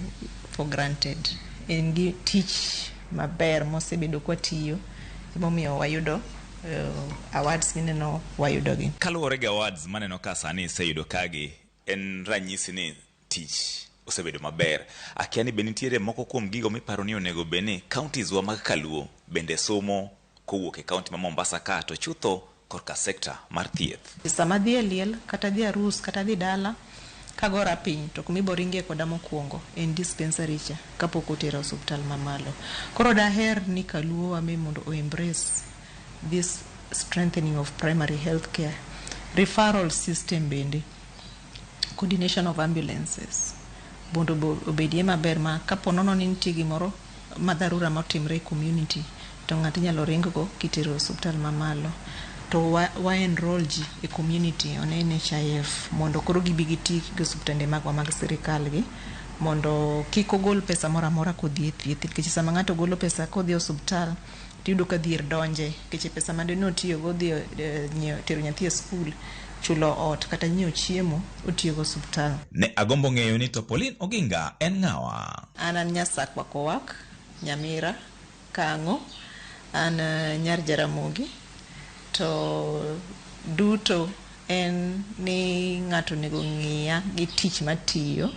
for granted. En gi teach maber mosebedo kwa tiyo. Emomiyo wayudo awards mineno wayudo gi. Kaluwore gi awards maneno ka sani iseyudo kagi en ranyisi ni tich osebedo maber. Akia ni benitiere moko kuom gigo miparo ni onego bene counties wa mag Kaluo bende somo kowuok e county ma Mombasa ka to chutho korka sekta mar thieth. Sama dhi e liel kata dhi arus kata dhi dala kagora piny to kumiboringie koda mokuongo en dispensary cha kapok otero hospital mamalo. Koro daher ni Kaluo wame mondo o embrace this strengthening of primary health care, referral system bende, coordination of ambulances bondo obedie maber ma kaponono ni nitie gimoro madharura motimre e community to ng'ato nyalo ringo kitero hospital mamalo. To wa enroll ji e community on NHIF mondo koro gibigiti gi osuptende magwa mag sirikal gi mondo kik ogol pesa mora mora kodhi e thieth nikech sama ng'ato golo pesa kodhi e osuptal tiyudo ka dhier donje nikech pesa mande notiyo go dhi tero nyathi e skul chulo ot kata nyiewo chiemo otiyo go osuptal. Ne agombo ng'eyo ni to Pauline Oginga en ng'awa? An Nyasakwa Kowak, Nyamira, Kang'o, an nyar Ramogi. To duto en ni ng'ato nego ng'iya gi tich matiyo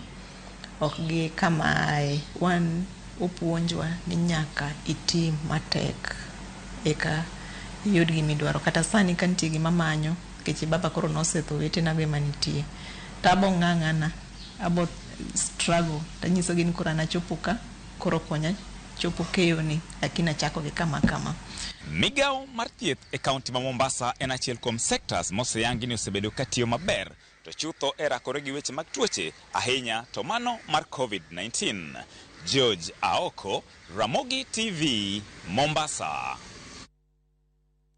ok gi kamae. Wan opuonjwa ni nyaka itim matek eka yud gimidwaro. Kata sani ka nitie gima manyo keche baba koro nosetho wetena go ema nitie tabo ng'ang'ana abo struggle tanyiso gi ni koro anachopo ka koro konya chopo keyo ni lakini achako gi kama. Migao mar thieth e kaunti ma Mombasa en achiel kuom sectors moseyangi ni osebedo katiyo maber to chutho e rakore gi weche mag tuoche ahinya to mano mar COVID-19. George Aoko, Ramogi TV, Mombasa.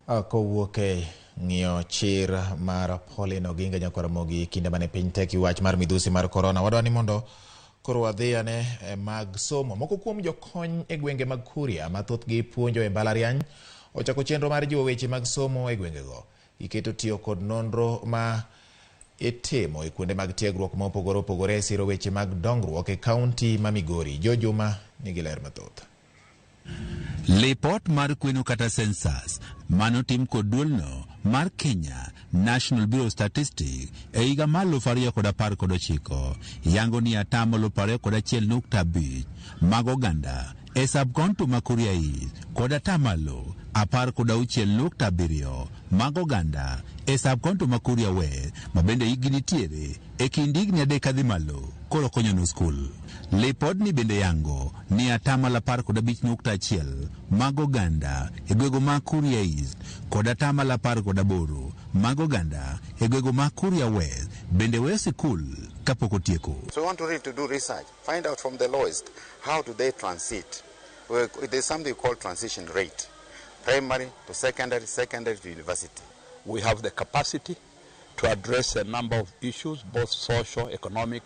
Kowuok e ng'iyo chir mar Pauline Oginga nyako Ramogi kinde mane piny tek wach mar midhusi mar corona. Wadwa ni mondo koro wadhi ane mag somo. Moko kuom jokony e gwenge mag Kuria mathoth gi puonjo e mbalariany ochako chenro mar jiwo weche mag somo e gwengego. Iketo tiyo kod nonro ma itimo e kuonde mag tiegruok ma opogore opogore siro weche mag dongruok e kaunti ma Migori. Jojuma nigi ler mathoth. Lipot mar kweno kata census manotim kod duolno mar Kenya National Bureau of Statistics e higa mar 2019 yango ni atamalo 21.5 mag oganda e subkonto ma Kuria East kod atamalo 16.7 mag oganda e subkonto ma Kuria West ma bende higi nitiere e kind higni 3 kadhi malo koro konyo no skul. Lipod ni bende yango ni atamalo 15.1 mag oganda e gwego ma Kuria East kod atamalo 18 mag oganda e gwego ma Kuria West bende weyo sikul kapok otieko. So we want to really to do research, find out from the lowest how do they transit. There's something called transition rate, primary to secondary, secondary to university. We have the capacity to address a number of issues, both social, economic,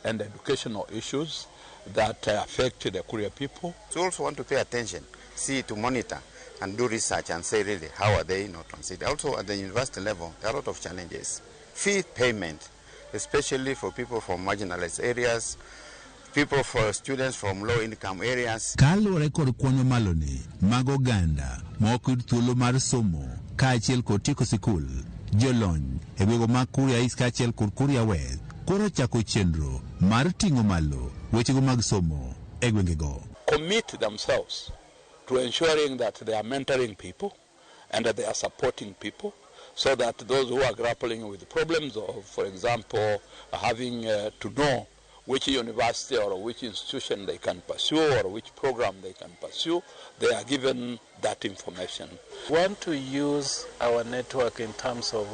and educational issues that affect the Kuria people. So we also want to pay attention see, to monitor and do research and say really how are they transiting. Also at the university level, there are a lot of challenges. Fee payment, especially for people from marginalized areas, people for students from low income areas. Kaluwore kod kwan maloni mag oganda ma ok yud thuolo mar somo kaachiel kod tieko sikul, jolony e gwego mag Kuria East kaachiel kod Kuria West koro chako chenro mar ting'o malo wechego mag somo e gwengego. Commit themselves to ensuring that they are mentoring people and that they are supporting people, so that those who are grappling with problems of, for example, having to know which university or which institution they can pursue or which program they can pursue, they are given that information. We want to use our network in terms of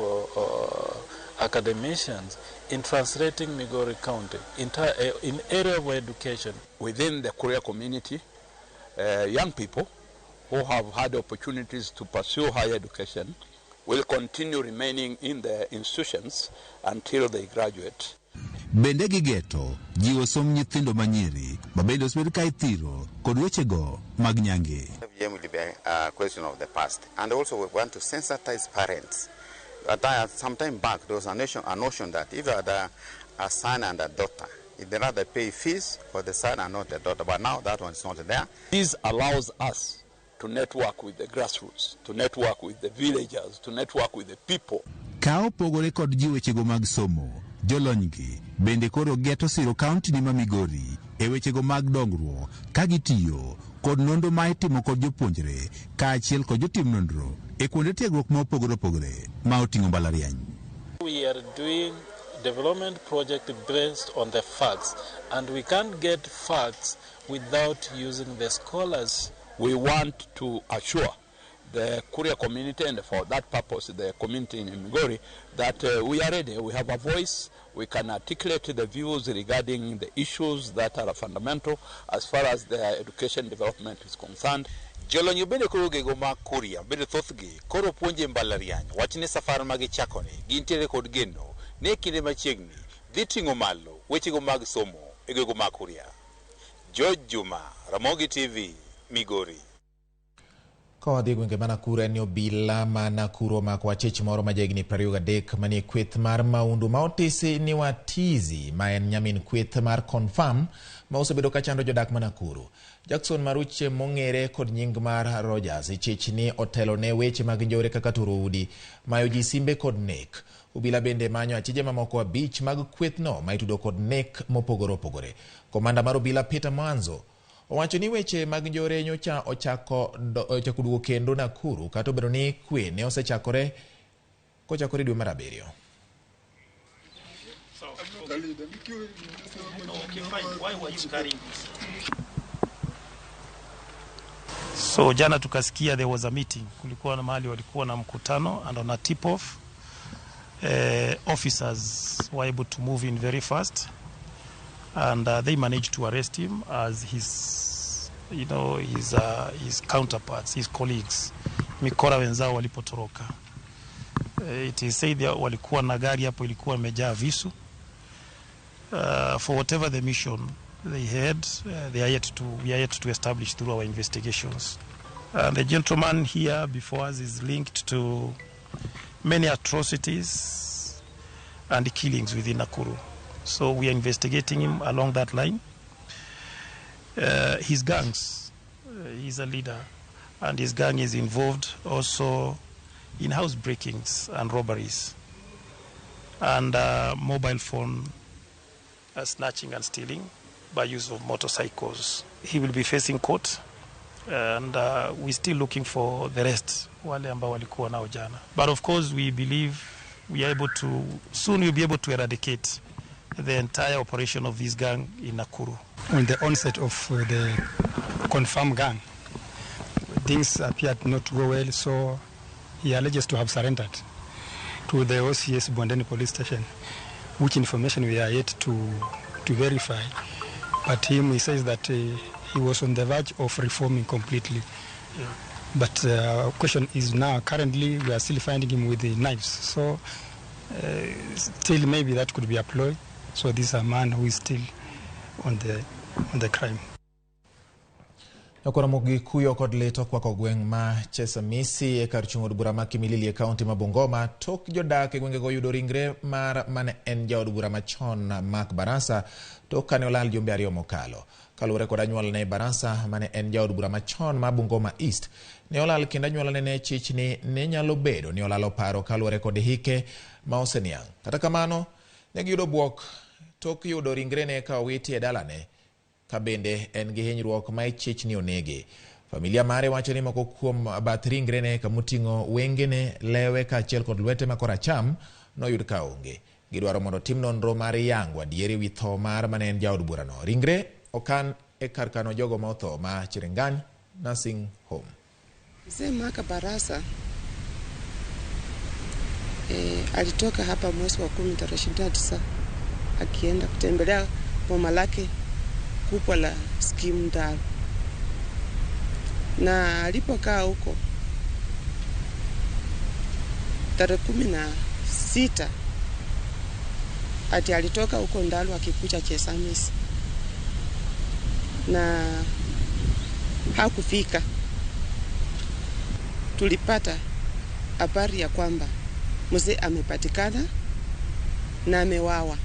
academicians in translating Migori County in area of education. Within the Kuria community, young people who have had opportunities to pursue higher education will continue remaining in the institutions until they graduate. Bende gigeto jiwo som nyithindo manyiri mabende osebed ka ithiro kod wechego mag nyange. FGM will be a question of the past, and also we want to sensitize parents. Some time back there was a notion that if you had a son and a daughter, if they rather pay fees for the son and not the daughter, but now that one is not there. This allows us to network with the grassroots, to network with the villagers, to network with the people. Ka opogore kod ji wechego mag somo, jolonygi bende koro geto siro kaunti ni ma Migori e wechego mag dongruok ka gitiyo kod nonro ma itimo kod jopuonjre kaachiel kod jotim nonro e kuonde tiegruok ma opogore opogore ma oting'o mbalariany. We are doing development project based on the facts, and we can't get facts without using the scholars. We want to assure the Kuria community, and for that purpose the community in Migori, that we are ready, we have a voice, we can articulate the views regarding the issues that are fundamental as far as their education development is concerned. Jolonyo bende koro gego mag Kuria bende thothgi koro puonje mbalariany wachne safar magi chakoni gintiere kod geno ne kinde machiegni dhi ting'o malo wechego mag somo e gego mag Kuria. George Juma, Ramogi TV, Migori. Kodhi gwenge ma Nakuru en obila ma Nakuru omako wachich moro ma jahigni 23 manie kweth mar maundu ma otisi ni Watizi ma en nyamin kweth mar Confirm ma osebedo ka chando jodak ma Nakuru. Jackson Maruche mong'ere kod nying mar Rogers ichich ni otelo ne weche mag njore kaka turo udi, mayo ji simbe kod nek. Obila bende manyo achije mamoko 5 mag kwethno ma itudo kod nek mopogore opogore. Komanda mar obila Peter Mwanzo owacho ni weche mag njore nyocha ochako duogo kendo Nakuru kata obedo ni kwe ne osechakore kochakore dwe mar 7. So jana tukasikia there was a meeting, kulikuwa na mahali walikuwa na mkutano, and on a tip off officers were able to move in very fast, and they managed to arrest him as his counterparts, his colleagues, mikora wenzao walipotoroka. It is said that walikuwa na gari hapo ilikuwa imejaa visu. For whatever the mission they had, we are yet to establish through our investigations. The gentleman here before us is linked to many atrocities and killings within Nakuru. So we are investigating him along that line. His gangs, he's a leader, and his gang is involved also in house breakings and robberies, and mobile phone snatching and stealing by use of motorcycles. He will be facing court, and we're still looking for the rest, wale ambao walikuwa nao jana. But of course we believe soon we'll be able to eradicate the entire operation of this gang in Nakuru. On the onset of the Confirm gang, things appeared not to go well, so he alleges to have surrendered to the OCS Bondeni police station, which information we are yet to verify. But he says that he was on the verge of reforming completely. Yeah. But our question is now, currently we are still finding him with the knives. So still maybe that could be a ploy. So this is a man who is still on the crime. Ramogi kuyo kod leto kwako gweng' ma Chesamisi e kar chung' od bura ma Kimilili e kaunti ma Bungoma tok jodak e gwengego yudo ringre mar mane en jaod bura machon Mark Barasa tok kane olal jumbe 2 mokalo. Kaluwore kod anyuolne Barasa mane en jaod bura machon ma Bungoma East ne olal kendo anyuolne ne chich ni ne nyalo bedo ni olalo paro kaluwore kod hike ma oseniang'. Kata kamano ne giyudo buok tok yudo ringre ne ka owiti e dalane ka bende en gi hinyruok ma chich ni onege. Familia mare wacho ni moko kuom bath ringre ne kamuting'o wengene, lewe kaachiel kod lwete ma koracham noyud ka onge. Gidwaro mondo tim nonro mar yango adieri wi tho mar mane en jaod burano. Ringre okan e kar kano jogo ma otho ma Chirengany Nursing Home. Mzee Mark Barasa alitoka hapa mwezi wa 10 tarehe 29 akienda kutembelea boma lake kubwa la Skimdal, na alipokaa huko tarehe 16 ati alitoka huko Ndalu akikuja Chesamisi na hakufika. Tulipata habari ya kwamba mzee amepatikana na amewawa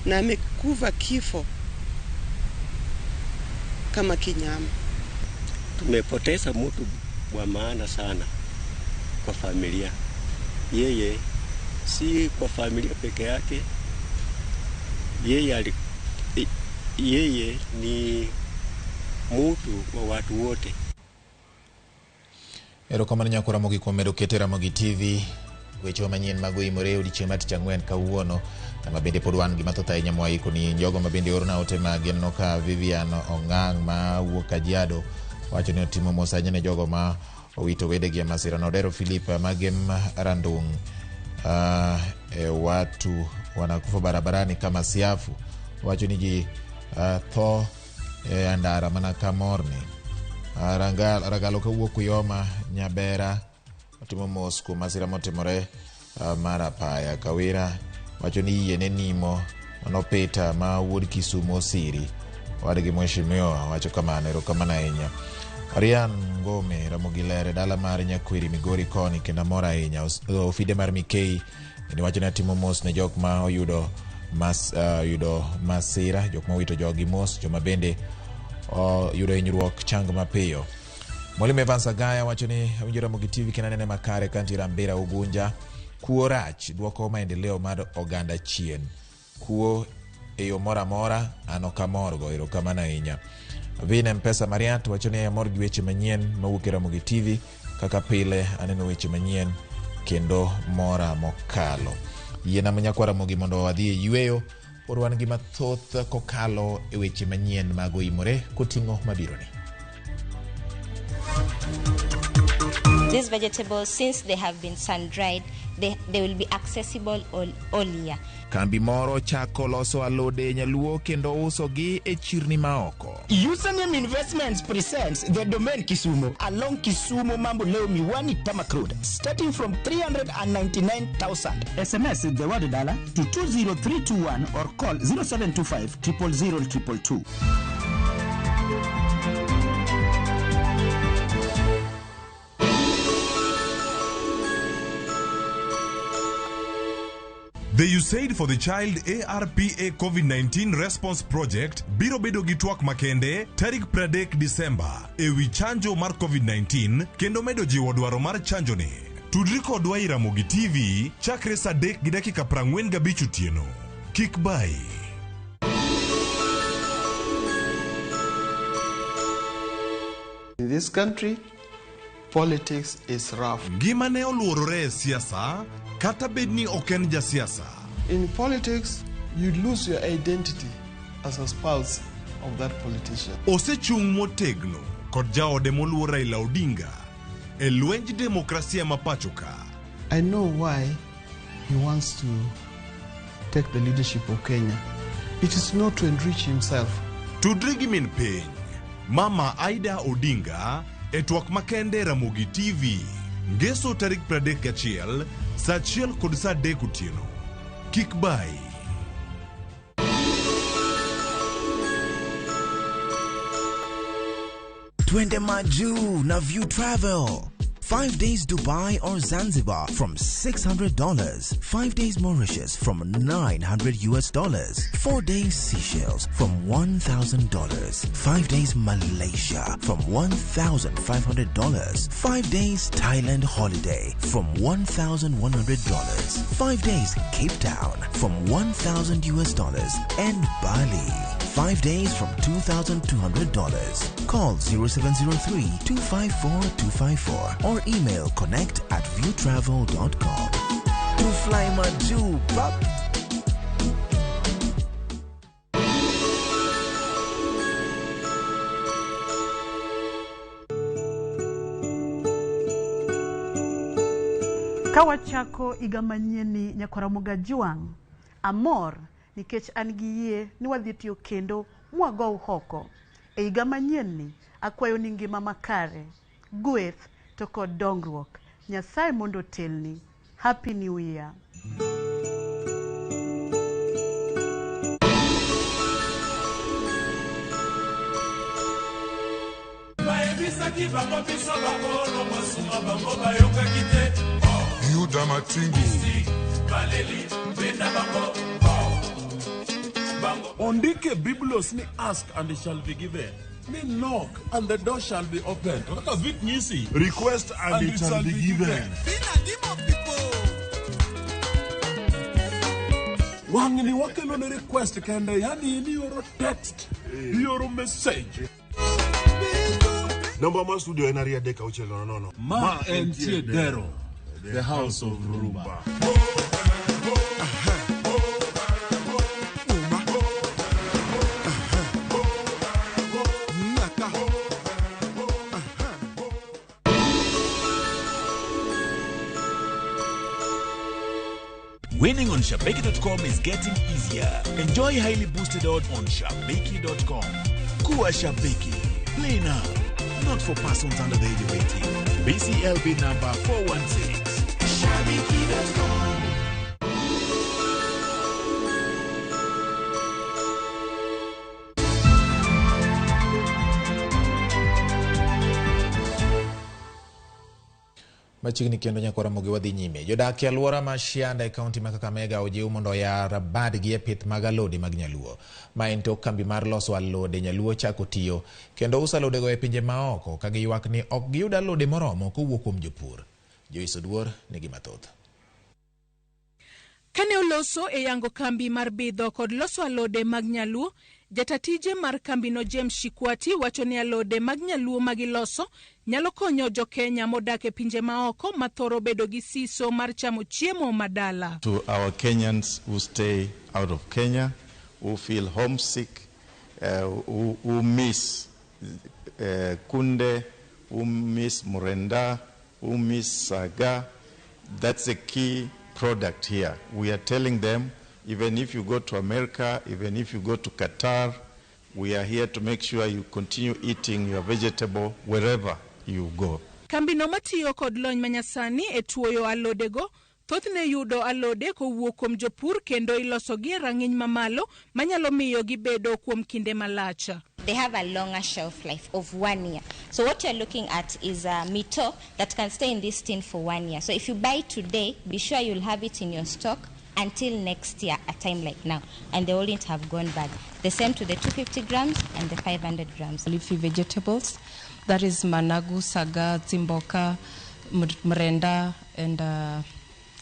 na amekufa kifo kama kinyama. Tumepoteza mtu wa maana sana kwa familia. Yeye si kwa familia peke yake, yeye ni mtu wa watu wote. Erokamano nyako Ramogi kuom medo keto Ramogi TV. Weche manyien mag OIMORE odiochieng' mar Tich Ang'wen kawuono, kama bende pod wan gi mathoth ahinya mwaiko ni jogo ma bende orna ote mag no ka Vivian Ong'ang' ma wuok Kajiado wacho ni otimo mos ahinya ne jogo ma owito wedegi e masira no. Dero Philip Magem Randung watu wanakufa barabarani kama siafu wacho ni ji tho andara mana kamorni ragalo kawuok Kuyoma Nyabera otimo mos kuom masira motimore mar apaya. Kawira wacho ni yie ne nimo manopita ma wuod Kisumu osiri wadgi mheshimiwa wacho kamano. Erokamano ahinya. Arian Ngome Ramogi lere dala mar Nyakwiri Migori koni kendo mor ahinya. Ofide mar Mikei ni wacho ni atimo mos ne jok ma oyudo masira, jok ma wito jogi mos, joma bende yudo hinyruok chang mapiyo. Mwalimu Evans Agaya wacho ni winjo Ramogi TV kena nene makare kanti Rambira Ugunja. Kuo rach duoko maendeleo mar oganda chien. Kuo eyo mora mora ano kamorgo. Erokamano ahinya. Vina Mpesa Mariat wacho ni amor gi weche manyien mawuok e Ramogi TV. Kaka pile aneno weche manyien kendo mora mokalo. Yiena manyakwa Ramogi mondo wadhi e yueyo pod wan gi mathoth kokalo e weche manyien mag OIMORE koting'o mabironi. These vegetables, since they have been sun-dried, they will be accessible all year. Kambi moro chako loso alode nyaluo kendo uso gi e chirni maoko. Username Investments presents the domain Kisumu along Kisumu Mambo Leo Miwani Tamak Road, starting from 399,000. SMS the word dollar to 20321 or call 0725 000 222. The USAID for the Child ARPA COVID-19 Response Project biro bedo gi twak makende tarik 30 Disemba ewi chanjo mar COVID-19 kendo medo jiwo dwaro mar chanjo ni. Tudri kodwa i Ramogi TV chakre saa 3:45 otieno. Kik bai. In this country, politics is rough. Gima ne oluorore e siasa kata bedni oken ja siasa. In politics, you lose your identity as a spouse of that politician. Osechung motegno kod jaode moluor Raila Odinga e lwenj demokrasia ma pachoka. I know why he wants to take the leadership of Kenya. It is not to enrich himself. Tudri gi min piny Mama Aida Odinga e twak makende Ramogi TV ngeso tarik 31 saa 1 kod saa 3 otieno. Kik bai. Twende Maju na View Travel. 5 days Dubai or Zanzibar from $600. 5 days Mauritius from $900. 4 days Seychelles from $1,000. 5 days Malaysia from $1,500. 5 days Thailand holiday from $1,100. 5 days Cape Town from $1,000. And Bali 5 days from $2,200. Call 0703-254-254 or email connect@viewtravel.com. To fly Maju, pop. Kawachako iga manyien nyakwaromoga juang. Amor nikech an gi yie ni wadhi tiyo kendo mwago hoko. E iga manyien ni akwayo ni ngima makare, gweth to kod dongruok. Nyasaye mondo telni. Happy New Year. Ondike Biblos ni ask and it shall be given. Ni knock and the door shall be opened. Request and it shall be given. Wangini wakelo ne request kende yani ni yoro text, yoro message. Number ma studio enaria deka uchelo no. Ma entie dero, the house of rumba. Winning on Shabeki.com is getting easier. Enjoy highly boosted odds on Shabeki.com. Kuwa Shabeki. Play now. Not for persons under the age of 18. BCLB number 416. Shabeki.com. Machiegni kendo Ramogi wadhi nyime. Jodak e alwora ma Shianda e kaunti ma Kakamega ojiw mondo oyar badgi e pith mag alode mag nyaluo. Ma en tok kambi mar loso alode nyaluo chako tiyo kendo uso alodego e pinje maoko ka giywak ni ok giyud alode moromo kowuok kuom jopur. Joiso Duor nigi mathoth. Kane oloso e yango kambi mar bidho kod loso alode mag nyaluo, jatatije mar kambino James Shikwati wacho ni alode mag nyaluo magiloso nyalo konyo jo Kenya modak e pinje maoko mathoro bedo gi siso mar chamo chiemo madala. To our Kenyans who stay out of Kenya, who feel homesick, who miss kunde, who miss murenda, who miss saga, that's a key product here. We are telling them, even if you go to America, even if you go to Qatar, we are here to make sure you continue eating your vegetable wherever you go. Kambino matiyo kod lony manyasani e tuoyo alodego, thothne yudo alode kowuok kuom jopur kendo iloso gi rang'iny mamalo manyalo miyo gibedo kuom kinde malacha. They have a longer shelf life of 1 year. So what you're looking at is a mito that can stay in this tin for 1 year. So if you buy today, be sure you'll have it in your stock until next year, a time like now, and they wouldn't have gone bad. The same to the 250 grams and the 500 grams. Leafy vegetables, that is managu, saga, zimboka, mrenda, and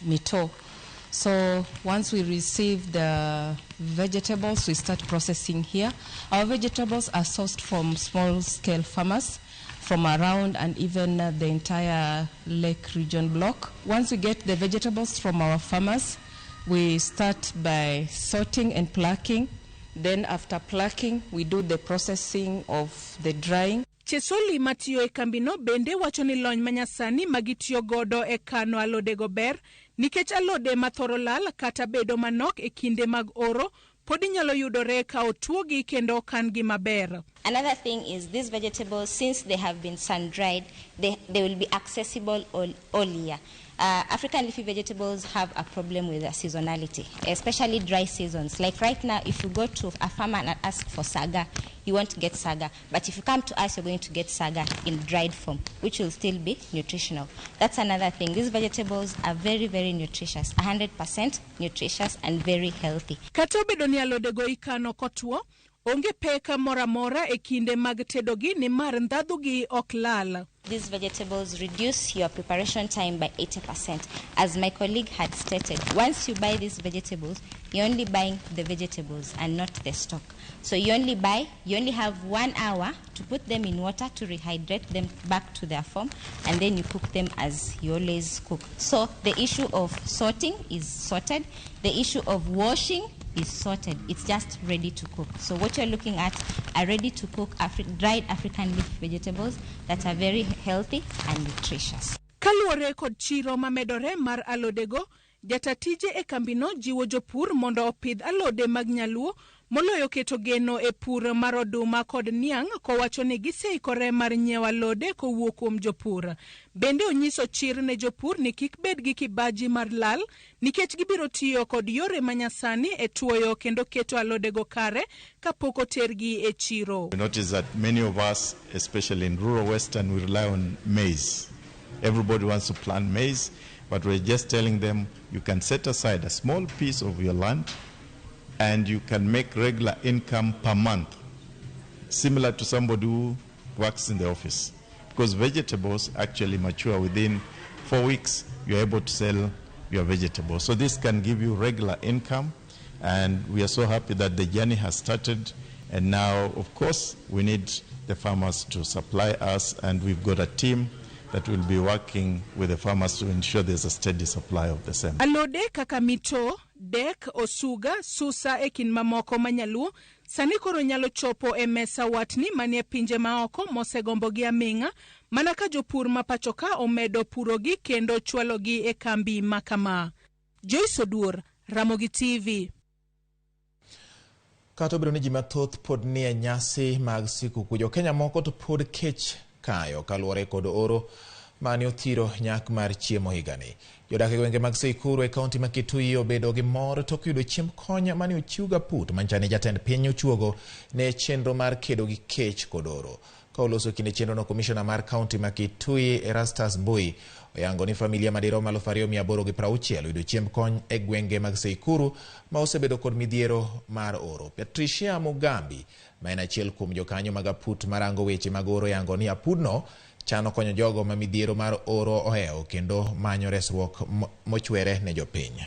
mito. So once we receive the vegetables, we start processing here. Our vegetables are sourced from small-scale farmers from around and even the entire Lake Region block. Once we get the vegetables from our farmers, we start by sorting and plucking. Then after plucking, we do the processing of the drying. Chesoli matiyo e kambino bende wacho ni lony manyasani magitiyo godo e kano alodego ber, nikech alode mathoro lal kata bedo manok e kinde mag oro, podi nyalo yudore ka otuogi kendo kan gi maber. Another thing is these vegetables, since they have been sun-dried, they will be accessible all year. African leafy vegetables have a problem with their seasonality, especially dry seasons. Like right now, if you go to a farmer and ask for saga, you won't get saga. But if you come to us, you're going to get saga in dried form, which will still be nutritional. That's another thing. These vegetables are very, very nutritious, 100% nutritious and very healthy. Katobe donia lodego ikano kotuo, onge peka mora mora e kinde mag tedogi ni mar ndhadugi ok lal. These vegetables reduce your preparation time by 80%. As my colleague had stated, once you buy these vegetables, you're only buying the vegetables and not the stock. So you only have 1 hour to put them in water to rehydrate them back to their form, and then you cook them as you always cook. So the issue of sorting is sorted. The issue of washing is sorted. It's just ready to cook. So what you're looking at are ready to cook dried African leaf vegetables that are very healthy and nutritious. Kaluore kod chiro mamedore mar alodego, jatatije e kambino jiwo jopur mondo opidh alode mag nyaluo moloyo keto geno e pur mar oduma kod niang' kowacho ni giseikore mar nyiewo alode kowuok kuom jopur. Bende onyiso chir ne jopur ni kik bed gi kibaji mar lal nikech gibiro tiyo kod yore manyasani e tuoyo kendo keto alodego kare kapok otergi e chiro. We notice that many of us, especially in rural Western, we rely on maize. Everybody wants to plant maize, but we're just telling them you can set aside a small piece of your land and you can make regular income per month, similar to somebody who works in the office. Because vegetables actually mature within 4 weeks, you're able to sell your vegetables. So this can give you regular income, and we are so happy that the journey has started. And now, of course, we need the farmers to supply us, and we've got a team that will be working with the farmers to ensure there's a steady supply of the same. Alode kaka mito, dek, osuga, susa ekin mamoko manyaluo, sani koro nyalo chopo e mesa watni manie pinje maoko mosegombo gi aminga, mana ka jopur mapachoka omedo purogi kendo chwalogi e kambi makama. Joyce Oduor, Ramogi TV. Kato biro ni ji mathoth pod ni e nyasi mag sikuku. Jo Kenya moko to pod kech kayo kaluore kod oro mane othiro nyak mar chiemo higani. Jodak e gwenge mag Sikuru e kaunti ma Kitui obedo gi mor tok yudo chiemb kony mane ochiwga put manchane jatend piny ochuogo ne chenro mar kedo gi kech kod oro. Ka oloso kinde chenro no, komishona mar kaunti ma Kitui Erastus Mbui oyango ni familia madirom 2,860 yudo chiemb kony e gwenge mag Sikuru ma osebedo kod midhiero mar oro. Patricia Mugambi ma en achiel kuom jokanyo mag aput marango weche mag oro yango ni apudno chano konyo jogo ma midhiero mar oro oheo kendo manyo resruok mochwere ne jopiny.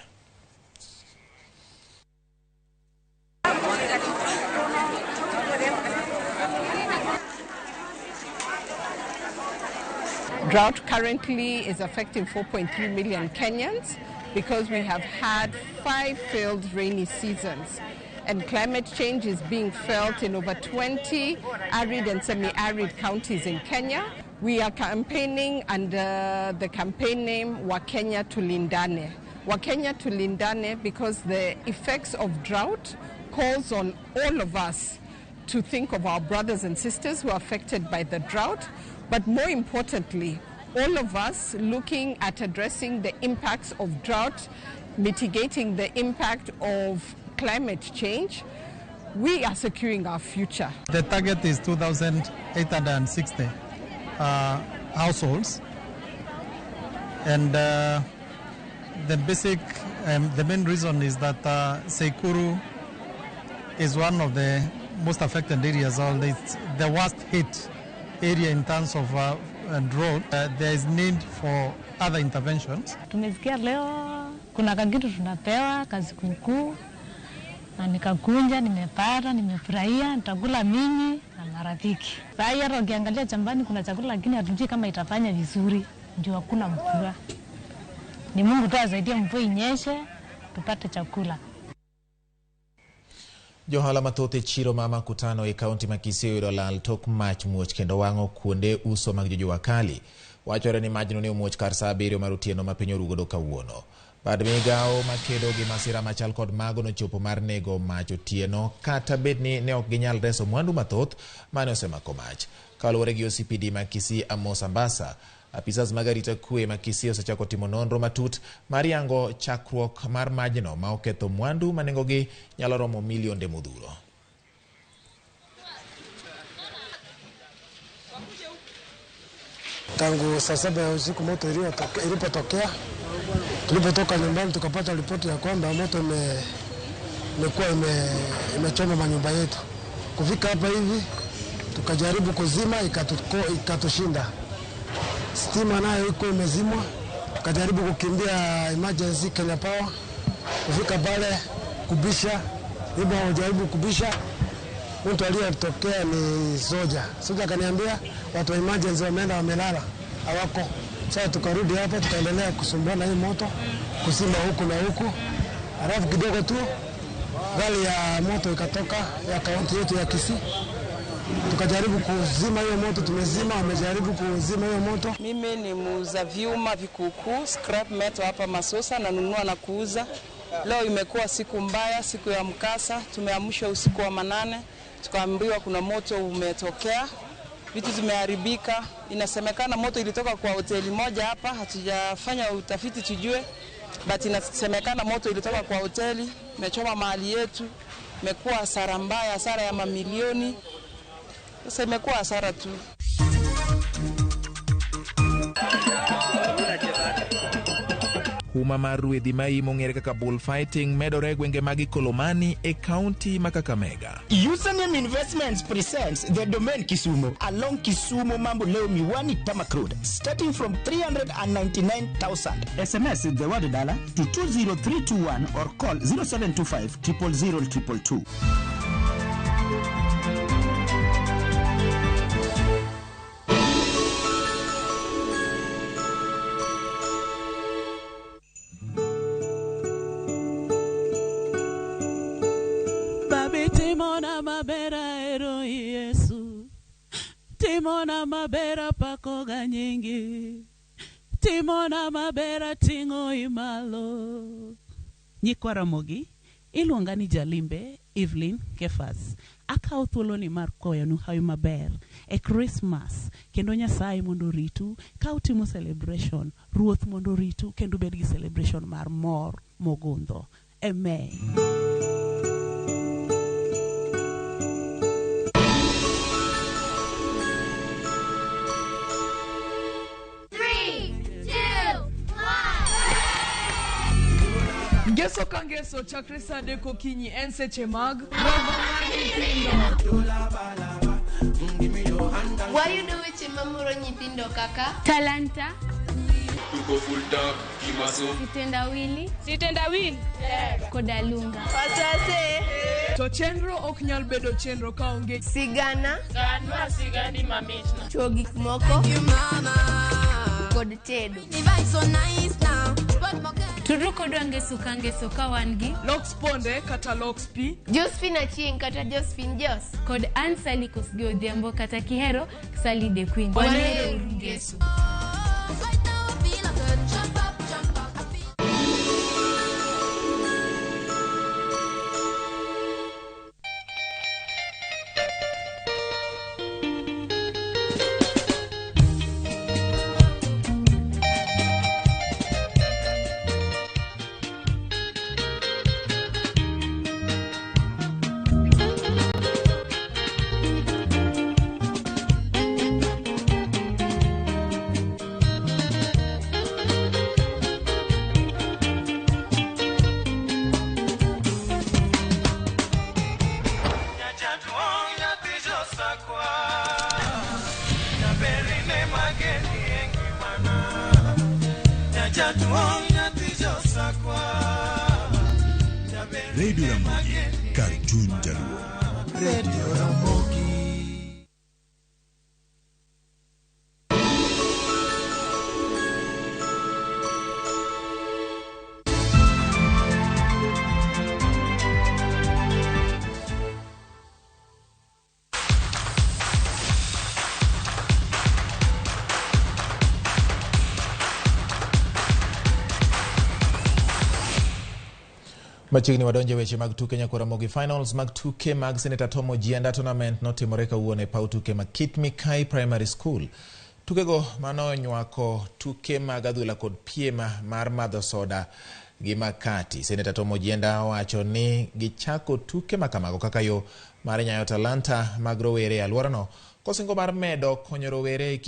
Drought currently is affecting 4.3 million Kenyans because we have had 5 failed rainy seasons. And climate change is being felt in over 20 arid and semi-arid counties in Kenya. We are campaigning under the campaign name Wakenya Tulindane. Wakenya Tulindane because the effects of drought calls on all of us to think of our brothers and sisters who are affected by the drought, but more importantly, all of us looking at addressing the impacts of drought, mitigating the impact of climate change. We are securing our future. The target is 2,860 households, and the main reason is that Sikuru is one of the most affected areas, or the worst hit area in terms of drought. There is need for other interventions. Tumesikia leo kuna kakitu tunapewa kazi kukuu, na nikakunja, nimepata, nimefurahia, nitakula mimi na marafiki. Sasa hata ukiangalia shambani kuna chakula lakini hatujui kama itafanya vizuri, ndio hakuna mvua. Ni Mungu tu asaidie mvua inyeshe tupate chakula. Johala mathoth e chiro ma makutano e kaunti ma Kisii yudo lal tok mach muoch kendo wang'o kuonde uso mag jojo wakali. Wachore ni majno ne omuoch kar saa 7 mar otieno ma piny orugodo kawuono. Bad migao makedo gi masira machal kod mago nochopo mar nego mach otieno, kata bedni ne ok ginyal reso mwandu mathoth mane osemako mach. Kaluwore gi OCPD ma Kisii Amos Ambassa, apisas mag arita kwe ma Kisii osechako timo nonro matut mar yango chakruok mar majno ma oketho mwandu ma nengogi nyalo romo milionde modhuro. Tangu saa 7 ya usiku moto ilipotokea, tulipotoka nyumbani tukapata ripoti ya kwamba moto imekuwa imechoma manyumba yetu. Kufika hapa hivi tukajaribu kuzima, ikatushinda. Stima nayo iko imezimwa, tukajaribu kukimbia emergency Kenya Power. Kufika pale kubisha, hujaribu kubisha, mtu aliyetokea ni soja. Soja akaniambia watu wa emergency wameenda wamelala, hawako. Sasa tukarudi hapa tukaendelea kusumbana hii moto, kusima huku na huku. Halafu kidogo tu gari ya moto ikatoka ya kaunti yetu ya Kisii. Tukajaribu kuzima hiyo moto, tumezima, wamejaribu kuzima hiyo moto. Mimi ni muuza vyuma vikukuu, scrap metal hapa Masosa, nanunua na kuuza. Leo imekuwa siku mbaya, siku ya mkasa. Tumeamshwa usiku wa manane, tukaambiwa kuna moto umetokea, vitu zimeharibika. Inasemekana moto ilitoka kwa hoteli moja hapa, hatujafanya utafiti tujue, but inasemekana moto ilitoka kwa hoteli, imechoma mali yetu, imekuwa hasara mbaya, hasara ya mamilioni. Sasa imekuwa hasara tu. Huma mar ruedhi ma mong'ere kaka bullfighting medore gwenge mag Ikolomani e kaunti ma Kakamega. Username Investments presents the domain Kisumu along Kisumu Mambo Leo Miwani Tamak Road, starting from 399,000. SMS the word dollar to 20321 or call 0725 000 222. Timona mabera ero Yesu, timona mabera pakoga nyingi, timona mabera tingo imalo. Nyikwa Ramogi, iluonga ni Jalimbe Evelyn Kefas. Akaw thuolo ni mar koyonu hawi maber e Christmas, kendo Nyasaye mondo ritu, ka utimo celebration, Ruoth mondo ritu kendo bed gi celebration mar mor mogundho. Amen. Ngeso kangeso chakrisa deko kinyi ense chemag. Why you do it mamuro nyithindo kaka? Talanta. Tuko full time kimaso. Kitendawili. Kitendawili. Kodalunga. Pasase. To chenro ok nyal bedo chenro ka onge sigana. Ganwa sigani mamichna. Chogik moko. Kod tedo. So nice now. Turu kodwa ngeso ka wangi. Lox ponde kata Lox P. Josephine Achieng kata Josephine Jos. Kod Ansali Kosgi Odhiambo kata Kihero Sally the Queen. Wanero ngeso. Radio Ramogi, Cartoon Jaluo. Radio Ramogi. Machiegni wadonje weche mag tuke nyakora Ramogi finals mag tuke mag Senator Tom Ojienda tournament notimore kawuono e paw tuke mag Kit Mikayi Primary School. Tukego mano nywako tuke mag adhula kod piem mar madho soda gi makati. Senator Tom Ojienda wacho ni gichako tuke makamago kaka yo mar nyayo talanta mag rowere e alworano kosingo mar medo konyo rowere